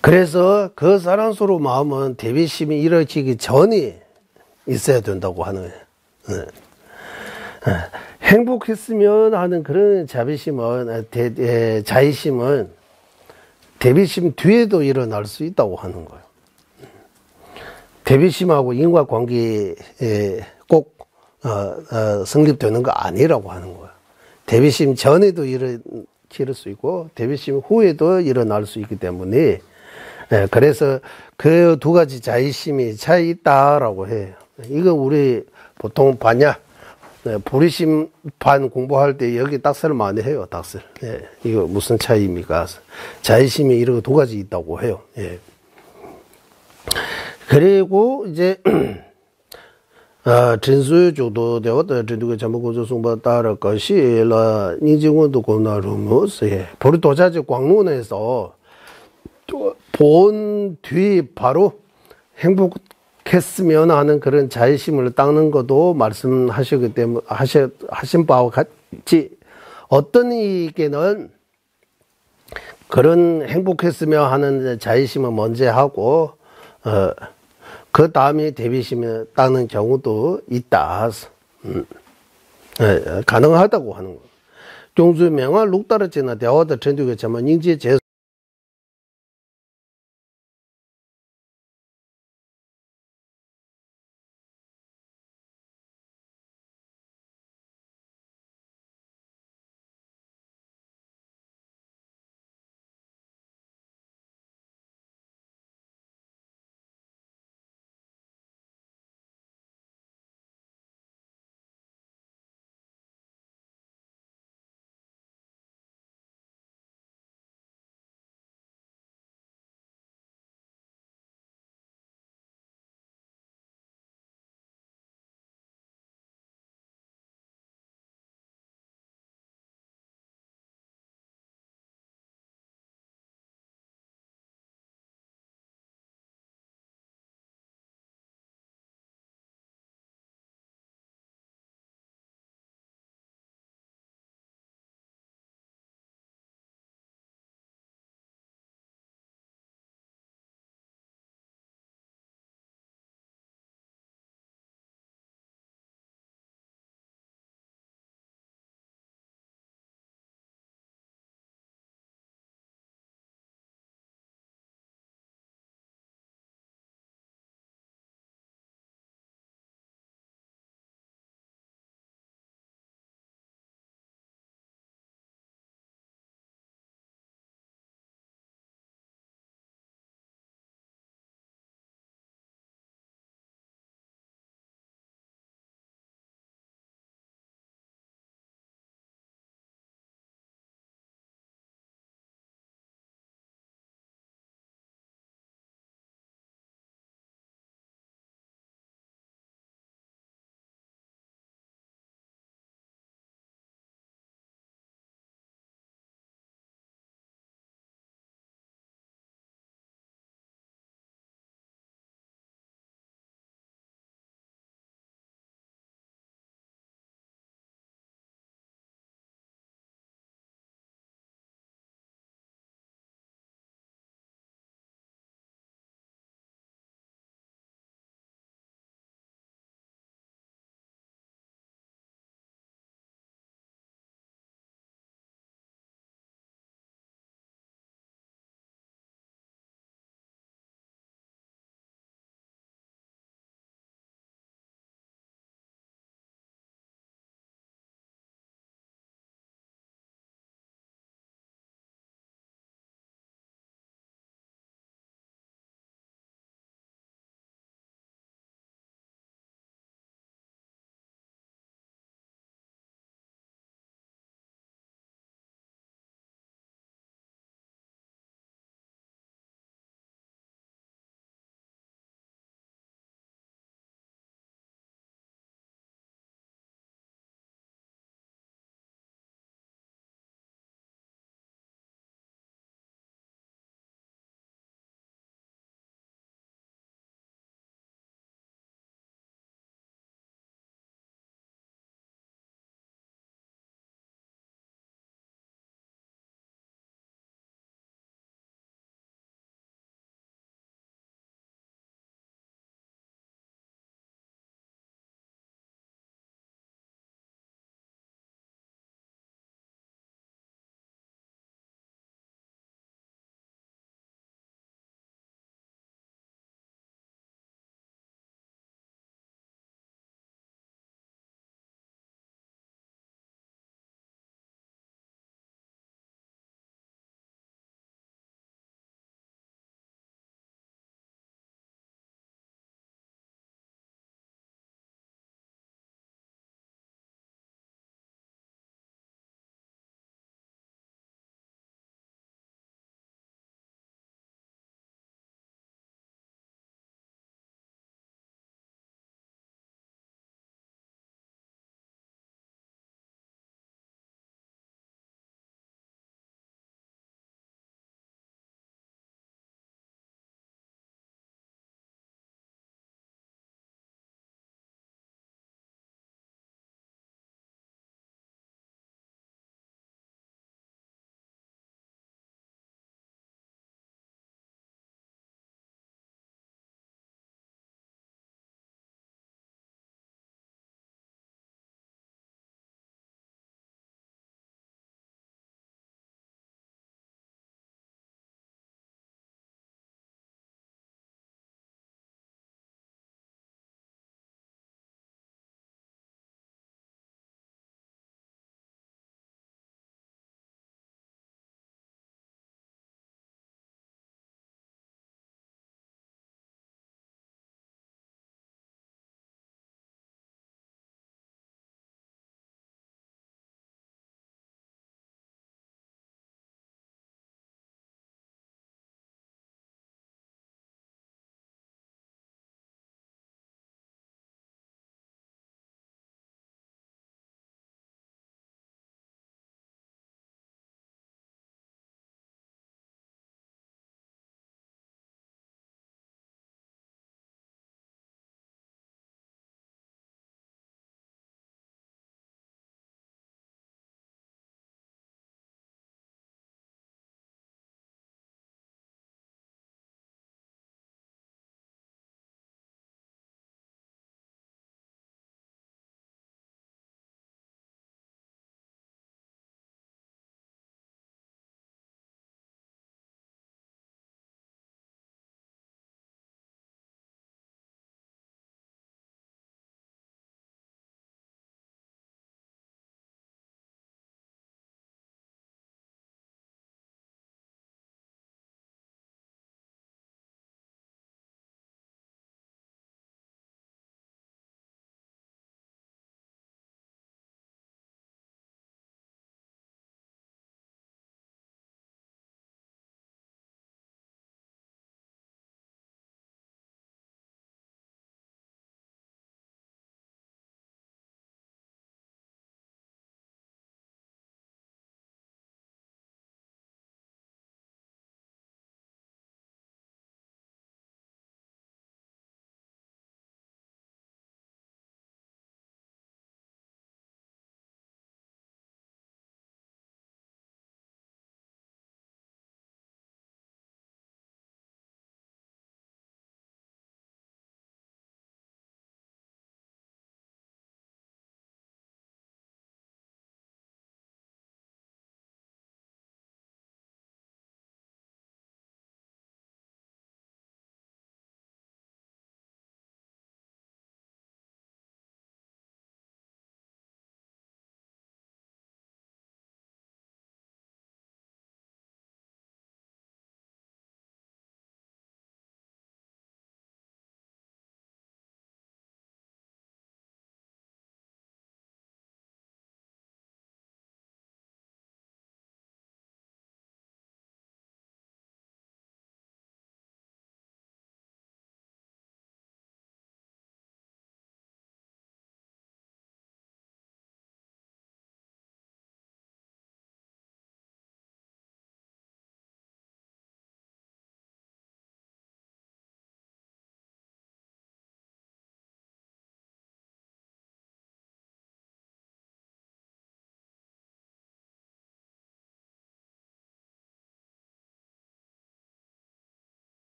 그래서 그 사랑스러운 마음은 대비심이 이루어지기 전에 있어야 된다고 하는 거예요. 행복했으면 하는 그런 자의심은 대비심 뒤에도 일어날 수 있다고 하는 거예요. 대비심하고 인과관계 꼭 성립되는 거 아니라고 하는 거예요. 대비심 전에도 일어날 수 있고 대비심 후에도 일어날 수 있기 때문에, 그래서 그 두 가지 자의심이 차이 있다라고 해요. 이거 우리 보통 반야, 불의심판 공부할 때 여기 딱설 많이 해요, 딱설. 이거 무슨 차이입니까? 자의심이 이런 두 가지 있다고 해요. 그리고 이제, 진수의 조도 되었다. 진두가 잠복고조 송바 따를 것이, 닝징원도 고나루무스, 보리도자지 광론에서 본 뒤 바로 행복했으면 하는 그런 자의심을 닦는 것도 말씀하셨기 때문에, 하신 바와 같이, 어떤 이에게는 그런 행복했으면 하는 자의심을 먼저 하고, 그 다음에 대비심을 닦는 경우도 있다. 가능하다고 하는 거. 종수 명화 룩따르지나 대화도 전두가 자만 인지 제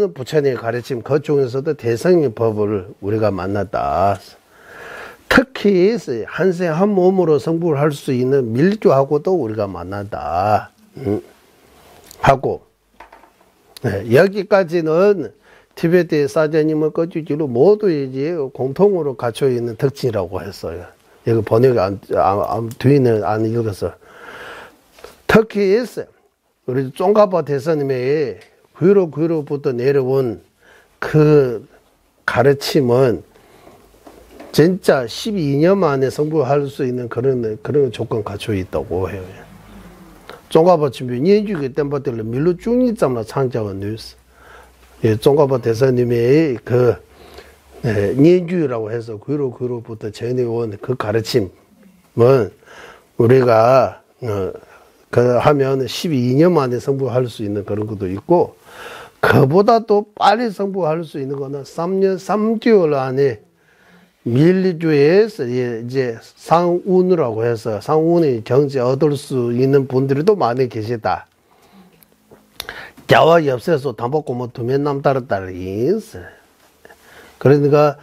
부처님의 가르침 그 중에서도 대성의 법을 우리가 만났다. 특히 한생 한 몸으로 성불을 할 수 있는 밀주하고도 우리가 만난다. 하고 여기까지는 티베트의 사자님은 꺼지기로 모두 이제 공통으로 갖춰 있는 특징이라고 했어요. 이거 번역이 뒤는 안 읽어서. 특히 우리 쫑가파 대사님의 귀로부터 내려온 그 가르침은 진짜 12년 만에 성불할 수 있는 그런 조건 갖춰 있다고 해요. 쫑가파 준비 년주기 땜버들을 밀로 중립점으로 창작한 뉴스. 쫑가파 대사님의 그 년주라고 해서 귀로부터 전해온 그 가르침은 우리가 하면 12년 만에 성불할 수 있는 그런 것도 있고, 그보다 또 빨리 성불할 수 있는 거는 3년 3개월 안에 밀리주에서 이제 상운이라고 해서 상운의 경제 얻을 수 있는 분들이 또 많이 계시다. 자와 엽세서 담보고 뭐 두면 남다르다를 인스. 그러니까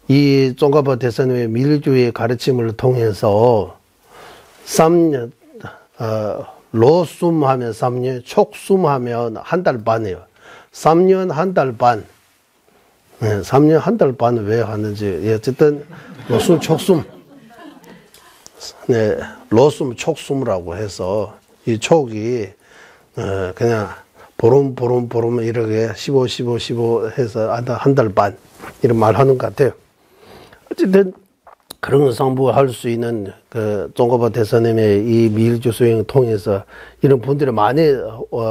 이 쫑가파 대사님의 밀리주의 가르침을 통해서 3년 로숨하면 3년, 촉숨하면 한 달 반이에요. 3년 한 달 반. 3년 한 달 반을 왜 하는지. 어쨌든 로숨, 촉숨. 로숨, 촉숨이라고 해서 이 촉이 그냥 보름 이렇게 15 해서 한 달 반 이런 말 하는 것 같아요. 어쨌든 그런 성불할 수 있는 그 쫑가파 대사님의 이 밀주 수행을 통해서 이런 분들이 많이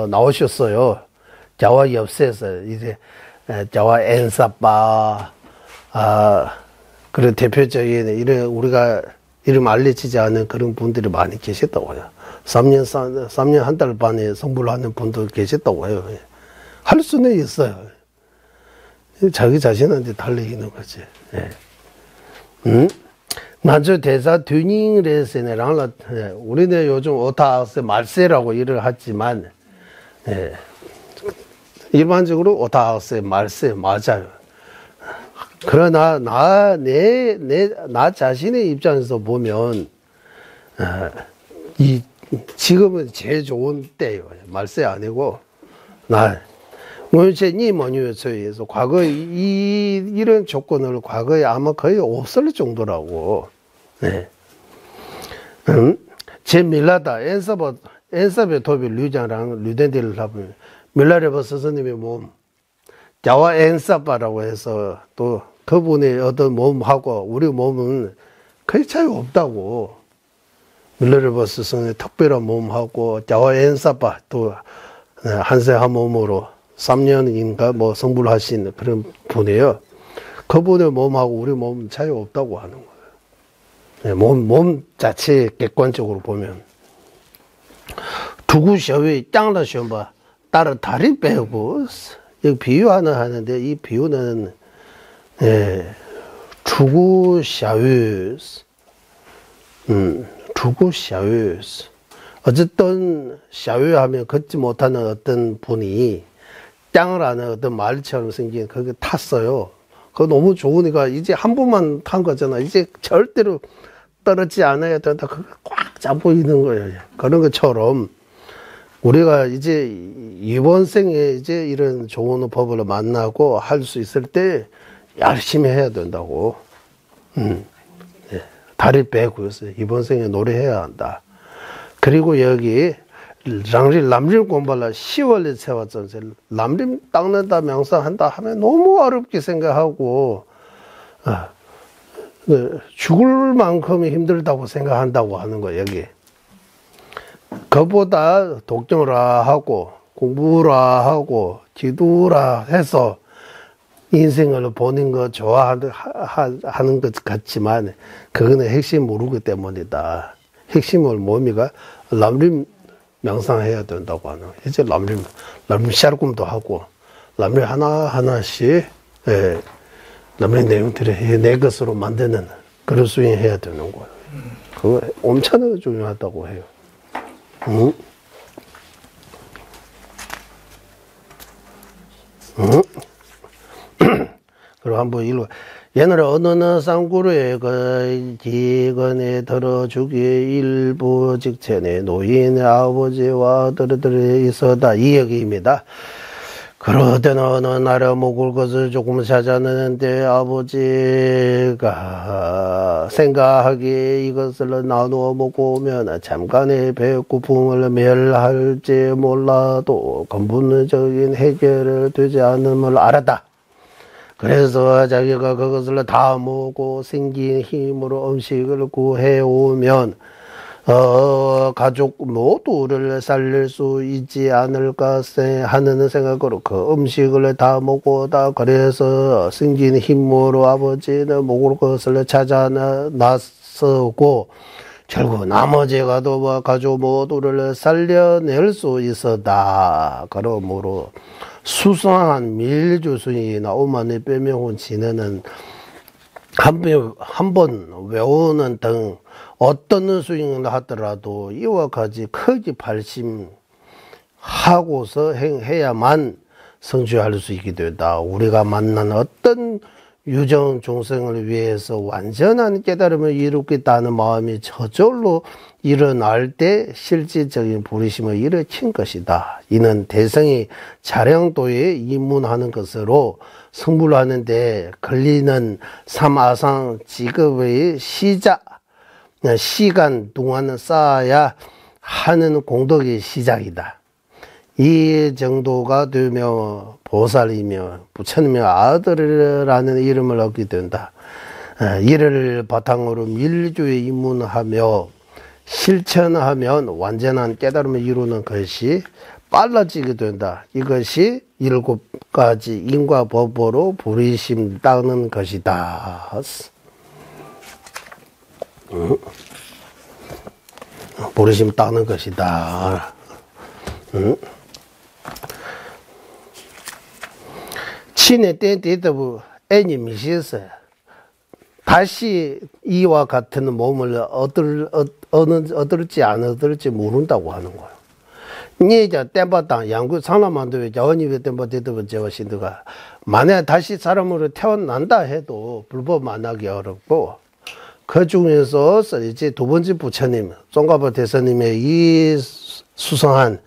나오셨어요. 자와 엽세에서 이제 자와 엔사빠 그런 대표적인 이런 우리가 이름 알려지지 않은 그런 분들이 많이 계셨다고 해요. 3년 한 달 반에 성불하는 분도 계셨다고 해요. 할 수는 있어요. 자기 자신한테 달리는 거지. 나저 대사 튜닝을 해서 우리는 요즘 오타학세 말세라고 일을 하지만 일반적으로 오타학세 말세 맞아요. 그러나 나 자신의 입장에서 보면 지금은 제일 좋은 때예요. 말세 아니고 문제니뭐니에서 과거에 이런 조건을 과거에 아마 거의 없을 정도라고. 제 밀라다 엔사베 토비 류장랑 류덴디를 하면 밀라레버 스스님의 몸 자와 엔사바라고 해서 또 그분의 어떤 몸하고 우리 몸은 거의 차이 없다고. 밀라레버 스스님의 특별한 몸하고 자와 엔사바 또 한세 한 몸으로 3년인가 뭐 성불하신 그런 분이에요. 그분의 몸하고 우리 몸은 차이 없다고 하는 거예요. 몸 자체 객관적으로 보면. 두구 셔위 짱라 셔봐 따로 다리 빼고 여기 비유 하나 하는데 이 비유는 두구 샤위 두구 샤위 어쨌든 샤위 하면 걷지 못하는 어떤 분이 짱을 하는 어떤 말처럼 생긴 그게 탔어요. 그거 너무 좋으니까 이제 한 번만 탄 거잖아. 이제 절대로 떨어지지 않아야 된다. 그거 꽉 잡고 있는 거예요. 그런 것처럼 우리가 이제 이번 생에 이제 이런 좋은 법을 만나고 할 수 있을 때 열심히 해야 된다고. 다리 빼고 이번 생에 노래해야 한다. 그리고 여기 람림 공부를 10월에 세웠잖아요. 람림 닦는다 명상한다 하면 너무 어렵게 생각하고 죽을 만큼 힘들다고 생각한다고 하는 거예요. 여기 그보다 독경을 하고 공부라 하고 기도라 해서 인생을 보는 거 좋아하는 것 같지만 그거는 핵심 모르기 때문이다. 핵심을 몸이가 람림 명상해야 된다고 하는. 이제 람림 샤르꿈도 하고 람림 하나씩 람림 내용들을 내 것으로 만드는 그런 수행해야 되는 거예요. 그거 엄청나게 중요하다고 해요. 그리고 한번 읽어. 옛날에 어느 쌍구루에 그 기근에 들어주기 일부 직전에 노인의 아버지와 아들들이 있었다. 이 얘기입니다. 그러던 어느 날에 먹을 것을 조금 찾았는데 아버지가 생각하기에 이것을 나누어 먹고 오면 잠깐의 배고픔을 멸할지 몰라도 근본적인 해결을 되지 않음을 알았다. 그래서 자기가 그것을 다 먹고 생긴 힘으로 음식을 구해오면 가족 모두를 살릴 수 있지 않을까 하는 생각으로 그 음식을 다 먹고다. 그래서 생긴 힘으로 아버지는 먹을 것을 찾아 나서고 결국 나머지 가족 모두를 살려낼 수 있었다. 그러므로 수상한 밀주순이나 오만의 빼명은 지내는 한 번 외우는 등 어떤 수행을 하더라도 이와 같이 크게 발심하고서 행해야만 성취할 수 있게 된다. 우리가 만난 어떤 유정 중생을 위해서 완전한 깨달음을 이루겠다는 마음이 저절로 일어날 때 실질적인 부르심을 일으킨 것이다. 이는 대성이 자량도에 입문하는 것으로 성불하는데 걸리는 삼아상 직업의 시간 동안 쌓아야 하는 공덕의 시작이다. 이 정도가 되면 보살이며 부처님의 아들이라는 이름을 얻게 된다. 이를 바탕으로 밀주에 입문하며 실천하면 완전한 깨달음을 이루는 것이 빨라지게 된다. 이것이 7가지 인과법으로 부르심 닦는 것이다. 부르심 닦는 것이다. 친의 때때도 애니 미시에서 다시 이와 같은 몸을 얻을지 안 얻을지 모른다고 하는 거예요. 니자 땜바당 양구 상남만도에 자원이베 땜바대도 제가 신드가 만약 다시 사람으로 태어난다 해도 불법 만나기 어렵고 그 중에서 이제 두 번째 부처님 송가보 대선님의 이 수성한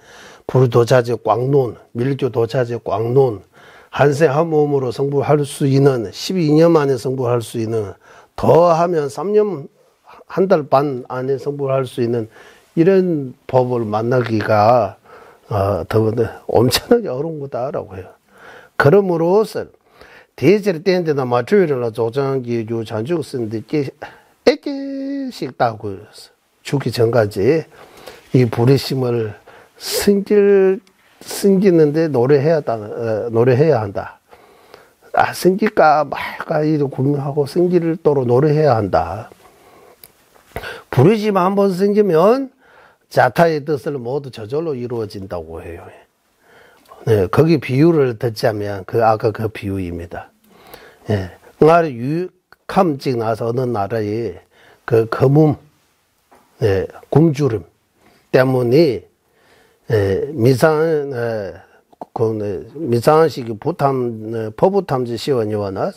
불도자재 광론 밀교 도자재 광론 한세 한 몸으로 성불할 수 있는 12년 만에 성불할 수 있는 더하면 3년 한 달 반 안에 성불할 수 있는 이런 법을 만나기가 더 엄청나게 어려운 거다라고 해요. 그러므로서 대절 때인데나 마주일을 조정기 유찬죽 쓰는데 애기씩 따고 죽기 전까지 이 부리심을 생기는데 노래해야 한다. 생길까 말까 이도 고민하고 생기도록 노래해야 한다. 부르심 한번 생기면 자타의 뜻을 모두 저절로 이루어진다고 해요. 네, 거기 비유를 듣자면 아까 그 비유입니다. 예, 유캄찍 나서 어느 나라에 그 거문, 굶주림 때문에 미상식이 포부탐지 시원이 와나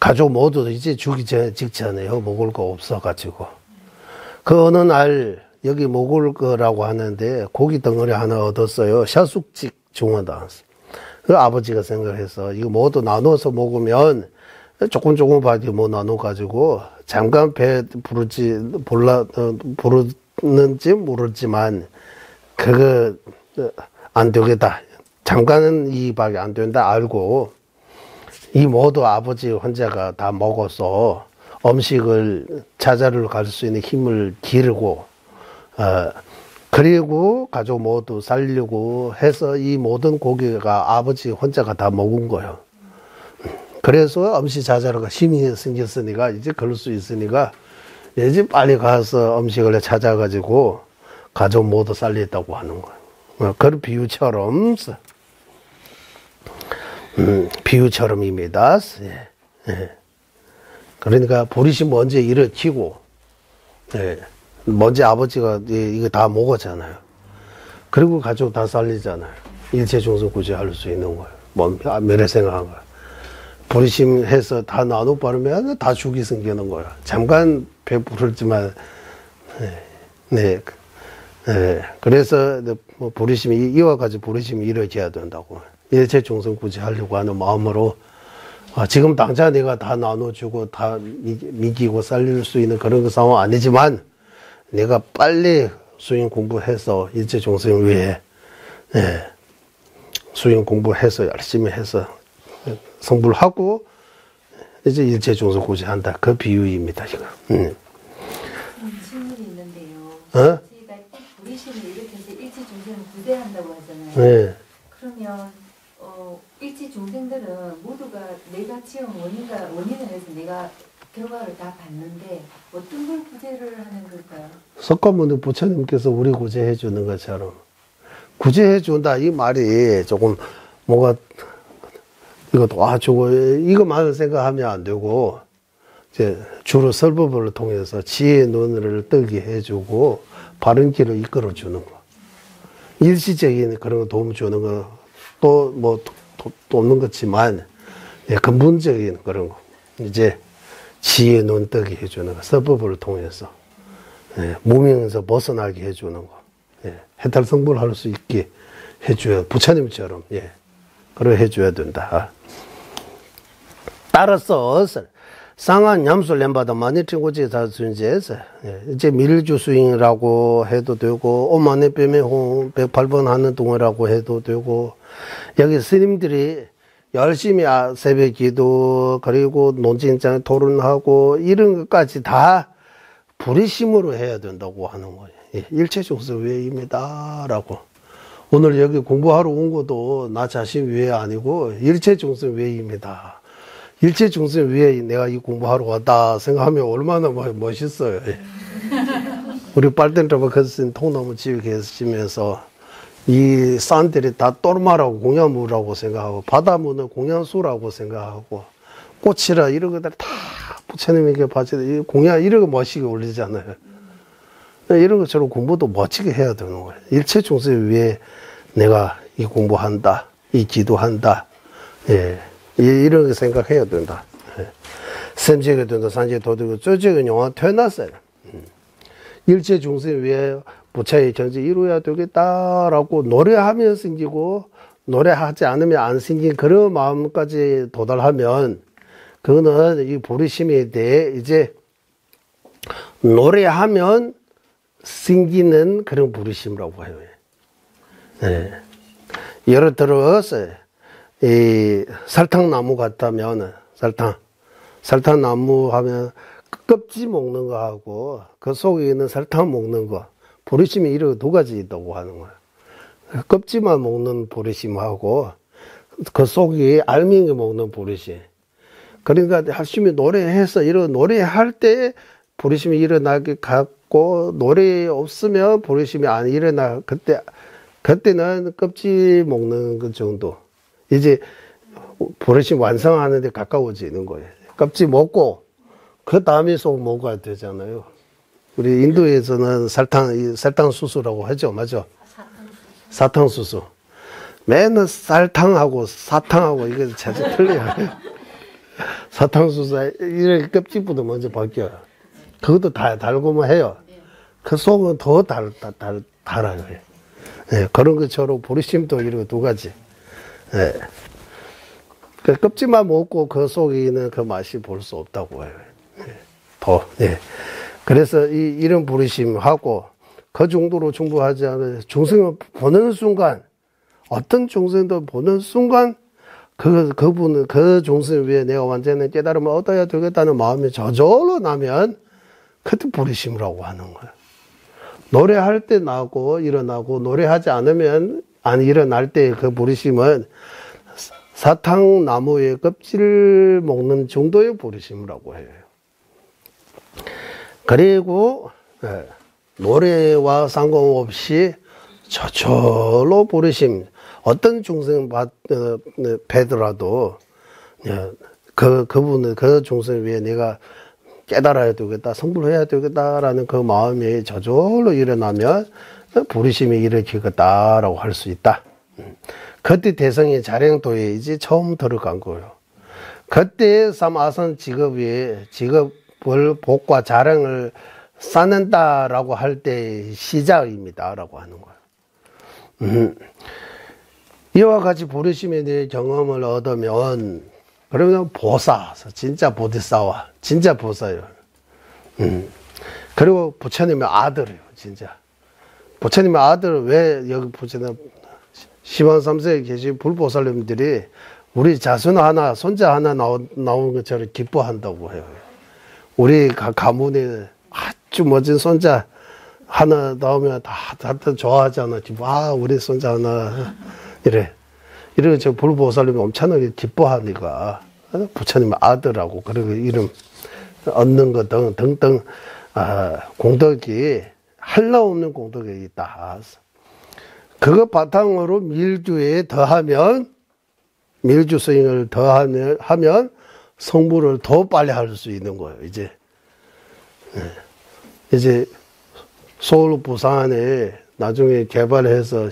가족 모두 이제 죽기 직전에 먹을 거 없어가지고 그 어느 날 여기 먹을 거라고 하는데 고기 덩어리 하나 얻었어요. 샤숙직 중하다. 그 아버지가 생각해서 이거 모두 나눠서 먹으면 조금 밖에 뭐 나눠가지고 잠깐 배 부르는지 모르지만 그거 안 되겠다. 잠깐은 이밖에 안 된다 알고 이 모두 아버지 혼자가 다 먹어서 음식을 찾아러 갈 수 있는 힘을 기르고 그리고 가족 모두 살려고 해서 이 모든 고기가 아버지 혼자가 다 먹은 거예요. 그래서 음식 찾아러 힘이 생겼으니까 이제 그럴 수 있으니까 이제 빨리 가서 음식을 찾아가지고 가족 모두 살렸다고 하는 거예요. 그런 비유처럼입니다. 예. 그러니까 부리심 먼저 일으키고, 먼저 아버지가 이거 다 먹었잖아요. 그리고 가족 다 살리잖아요. 일체 중생 구제할 수 있는 거예요. 면에 생각한 거야. 보리심해서 다 나눠 바르면 다 죽이 생기는 거야. 잠깐 배부르지만, 네. 그래서 뭐 보리심이 이와 같이 보리심이 이루어져야 된다고. 일체 종성 구제하려고 하는 마음으로 지금 당장 내가 다 나눠주고 다 미기고 살릴 수 있는 그런 상황 아니지만 내가 빨리 수행 공부해서 일체 종성을 위해 수행 공부해서 열심히 해서 성불 하고 이제 일체 종성 구제한다. 그 비유입니다 지금. 질문이 있는데요. 어? 저희가 보리심을 이렇게 해서 일체 종생을 구제한다고 하잖아요. 네. 그러면 일체 종생들은 모두가 내가 지은 원인을 해서 내가 결과를 다 받는데 어떤 걸 구제를 하는 걸까요? 석가모니 부처님께서 우리 구제해 주는 것처럼 구제해 준다 이 말이 조금 뭐가 이것도 저거 이것만 생각하면 안 되고 이제 주로 설법을 통해서 지혜의 눈을 뜨게 해주고 바른 길을 이끌어 주는 거. 일시적인 그런 거 도움 주는 거 또 뭐 또 없는 것지만 근본적인 그런 거 이제 지혜의 눈 뜨게 해주는 거 설법을 통해서 무명에서 벗어나게 해주는 거 해탈 성불할 수 있게 해줘야 부처님처럼 그래 해줘야 된다. 따라서 상한 냠술 렘바다 많이 친구지 다순제에서 이제 밀주 수행이라고 해도 되고 오만의 뱀의 홍 108번 하는 동이라고 해도 되고 여기 스님들이 열심히 새벽 기도 그리고 논진장에 토론하고 이런 것까지 다 불의심으로 해야 된다고 하는 거예요. 일체 종성 위해입니다 라고. 오늘 여기 공부하러 온 것도 나 자신 위해 아니고 일체 종성 위해입니다. 일체 종생 위에 내가 이 공부하러 왔다 생각하면 얼마나 멋있어요. 우리 빨대라고 그슨 통나무 집에 계시면서 이 산들이 다 똘마라고 공양무라고 생각하고 바다무는 공양수라고 생각하고 꽃이라 이런 것들 다 부처님에게 바치는 공양 이런 거 멋지게 올리잖아요. 이런 것처럼 공부도 멋지게 해야 되는 거예요. 일체 종생 위에 내가 이 공부한다, 이 기도한다. 이런 거 생각해야 된다. 샘지게 된다, 산지게 도되고, 쪼지게 영화 퇴났어요. 일체 중생 위에 부처의 정지 이루어야 되겠다라고 노래하면 생기고, 노래하지 않으면 안 생긴 그런 마음까지 도달하면, 그거는 이 보리심에 대해 이제 노래하면 생기는 그런 보리심이라고 해요. 예를 들어서, 이 설탕나무 같다면 설탕나무 하면 껍질 먹는 거 하고 그 속에 있는 설탕 먹는 거 보리심이 이렇게 두 가지 있다고 하는 거야. 껍질만 먹는 보리심하고 그 속에 알맹이 먹는 보리심. 그러니까 열심히 노래해서 이런 노래할 때 보리심이 일어나게 갖고 노래 없으면 보리심이 안 일어나. 그때는 껍질 먹는 그 정도. 이제 보리심 완성하는데 가까워지는 거예요. 껍질 먹고 그 다음에 속 먹어야 되잖아요. 우리 인도에서는 설탕수수라고 하죠, 맞죠? 사탕수수. 맨날 설탕하고 사탕하고 이게 자주 틀려요. 사탕수수 이렇게 껍질부터 먼저 벗겨요. 그것도 달고만 해요. 그 속은 더 달아요. 그런 것처럼 보리심도 이렇게 두 가지. 그 껍질만 먹고 그 속에 있는 그 맛이 볼 수 없다고 해요. 그래서 이런 부르심하고 그 정도로 충분하지 않은 중생을 보는 순간, 어떤 중생도 보는 순간, 그분은 그 중생 위에 내가 완전히 깨달음을 얻어야 되겠다는 마음이 저절로 나면, 그때 부르심이라고 하는 거예요. 노래할 때 나고 일어나고, 노래하지 않으면 안 일어날 때 그 부르심은 사탕나무의 껍질을 먹는 정도의 부르심이라고 해요. 그리고 노래와 상관없이 저절로 부르심, 어떤 중생 뵈더라도 그분은 그 중생 위에 내가 깨달아야 되겠다, 성불해야 되겠다라는 그 마음이 저절로 일어나면 부르심이 일으키겠다라고 할 수 있다. 그때 대성이 자령도에 이제 처음 들어간 거예요. 그때 삼아선 직업을 복과 자랑을 쌓는다라고 할 때 시작입니다라고 하는 거예요. 이와 같이 부르심에 대해 경험을 얻으면 그러면 보사, 진짜 보디사와, 진짜 보사예요. 그리고 부처님의 아들이에요, 진짜. 부처님의 아들, 왜 여기 부처님, 시방 3세에 계신 불보살님들이 우리 자손 하나, 손자 하나 나오는 것처럼 기뻐한다고 해요. 우리 가문에 아주 멋진 손자 하나 나오면 다들 좋아하잖아. 우리 손자 하나, 이래. 이런 저 불보살님이 엄청나게 기뻐하니까 부처님의 아들하고 그리고 이름 얻는 것 등등 공덕이 한라 없는 공덕이 있다. 그거 바탕으로 밀주에 더하면 밀주 스윙을 더하면 성불을 더 빨리 할 수 있는 거예요. 이제 서울 부산에 나중에 개발해서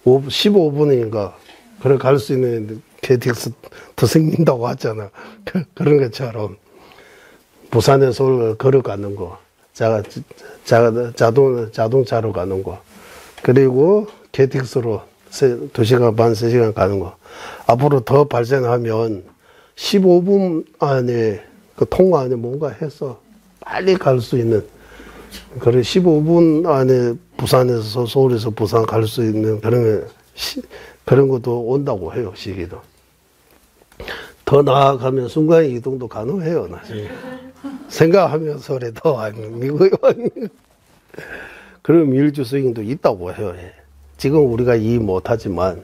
15분인가 그래 갈 수 있는 KTX 더 생긴다고 하잖아. 그런 것처럼 부산에 서울 걸어가는 거, 자동차로 가는 거, 그리고 KTX로 2시간 반, 3시간 가는 거. 앞으로 더 발전하면 15분 안에 그 통화 안에 뭔가 해서 빨리 갈 수 있는, 그래 15분 안에 부산에서 서울에서 부산 갈 수 있는 그런 것도 온다고 해요, 시기도. 더 나아가면 순간 이동도 가능해요, 나중에. 생각하면서라도 미국에 그런 밀주 스윙도 있다고 해요. 지금 우리가 이해 못하지만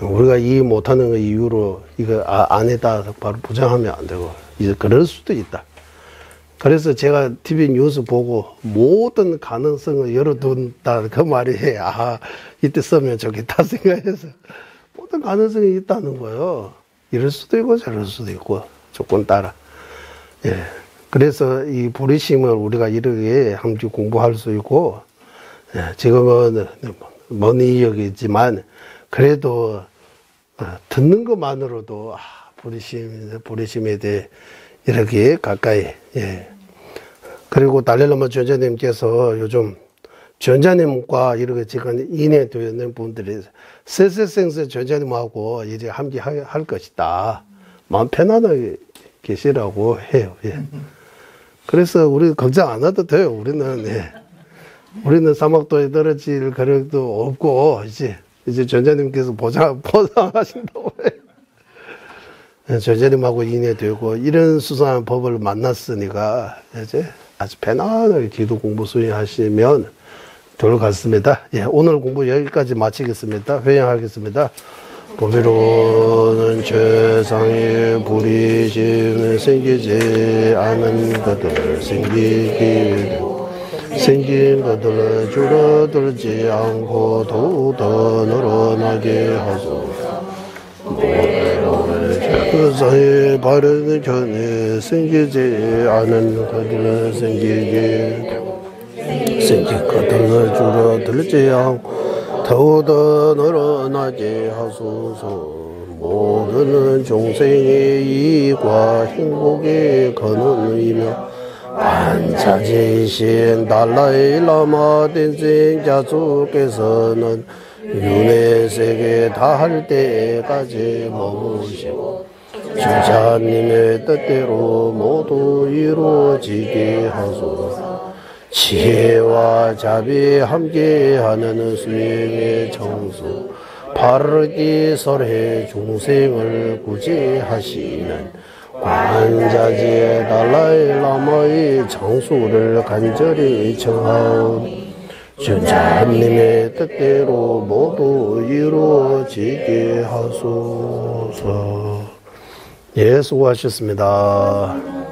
우리가 이해 못하는 거 이유로 이거 아니다 바로 부정하면 안 되고 이제 그럴 수도 있다. 그래서 제가 TV 뉴스 보고 모든 가능성을 열어둔다 그 말이 이때 쓰면 좋겠다 생각해서 모든 가능성이 있다는 거예요. 이럴 수도 있고 저럴 수도 있고 조건 따라. 그래서 이 부르심을 우리가 이렇게 함께 공부할 수 있고, 지금은 먼 이역이지만 그래도 듣는 것만으로도 부르심에 대해 이렇게 가까이. 그리고 달릴라마 전자님께서 요즘 전자님과 이렇게 지금 인해되어 있는 분들이 세세생세 전자님하고 이제 함께 할 것이다. 마음 편안하게 계시라고 해요. 그래서 우리 걱정 안 해도 돼요. 우리는 사막도에 떨어질 그릇도 없고 이제 전자님께서 보상하신다고 해요. 전자님하고 인해되고 이런 수상한 법을 만났으니까 이제 아주 편안하게 기도 공부 수행하시면 좋을 것 같습니다. 오늘 공부 여기까지 마치겠습니다. 회양하겠습니다. 보배로는 최상의 부리심을 생기지 않은 것들 생기게 생긴 것들을 줄어들지 않고 더욱더 늘어나게 하소서. 보배로는 최상의 바른 견에 생기지 않은 것들을 생기게 생긴 것들을 줄어들지 않고 더욱더 늘어나게 하소서. 모든 종생의 이익과 행복의 근원이며 반차지신 달라이 라마 댄생 자주께서는 윤회 세계 다할 때까지 머무시고 주자님의 뜻대로 모두 이루어지게 하소서. 지혜와 자비 함께하는 수행의 정수 바르게 설해 중생을 구제하시는 관자재 달라이 라마의 장수를 간절히 청하오니 주자님의 뜻대로 모두 이루어지게 하소서. 수고하셨습니다.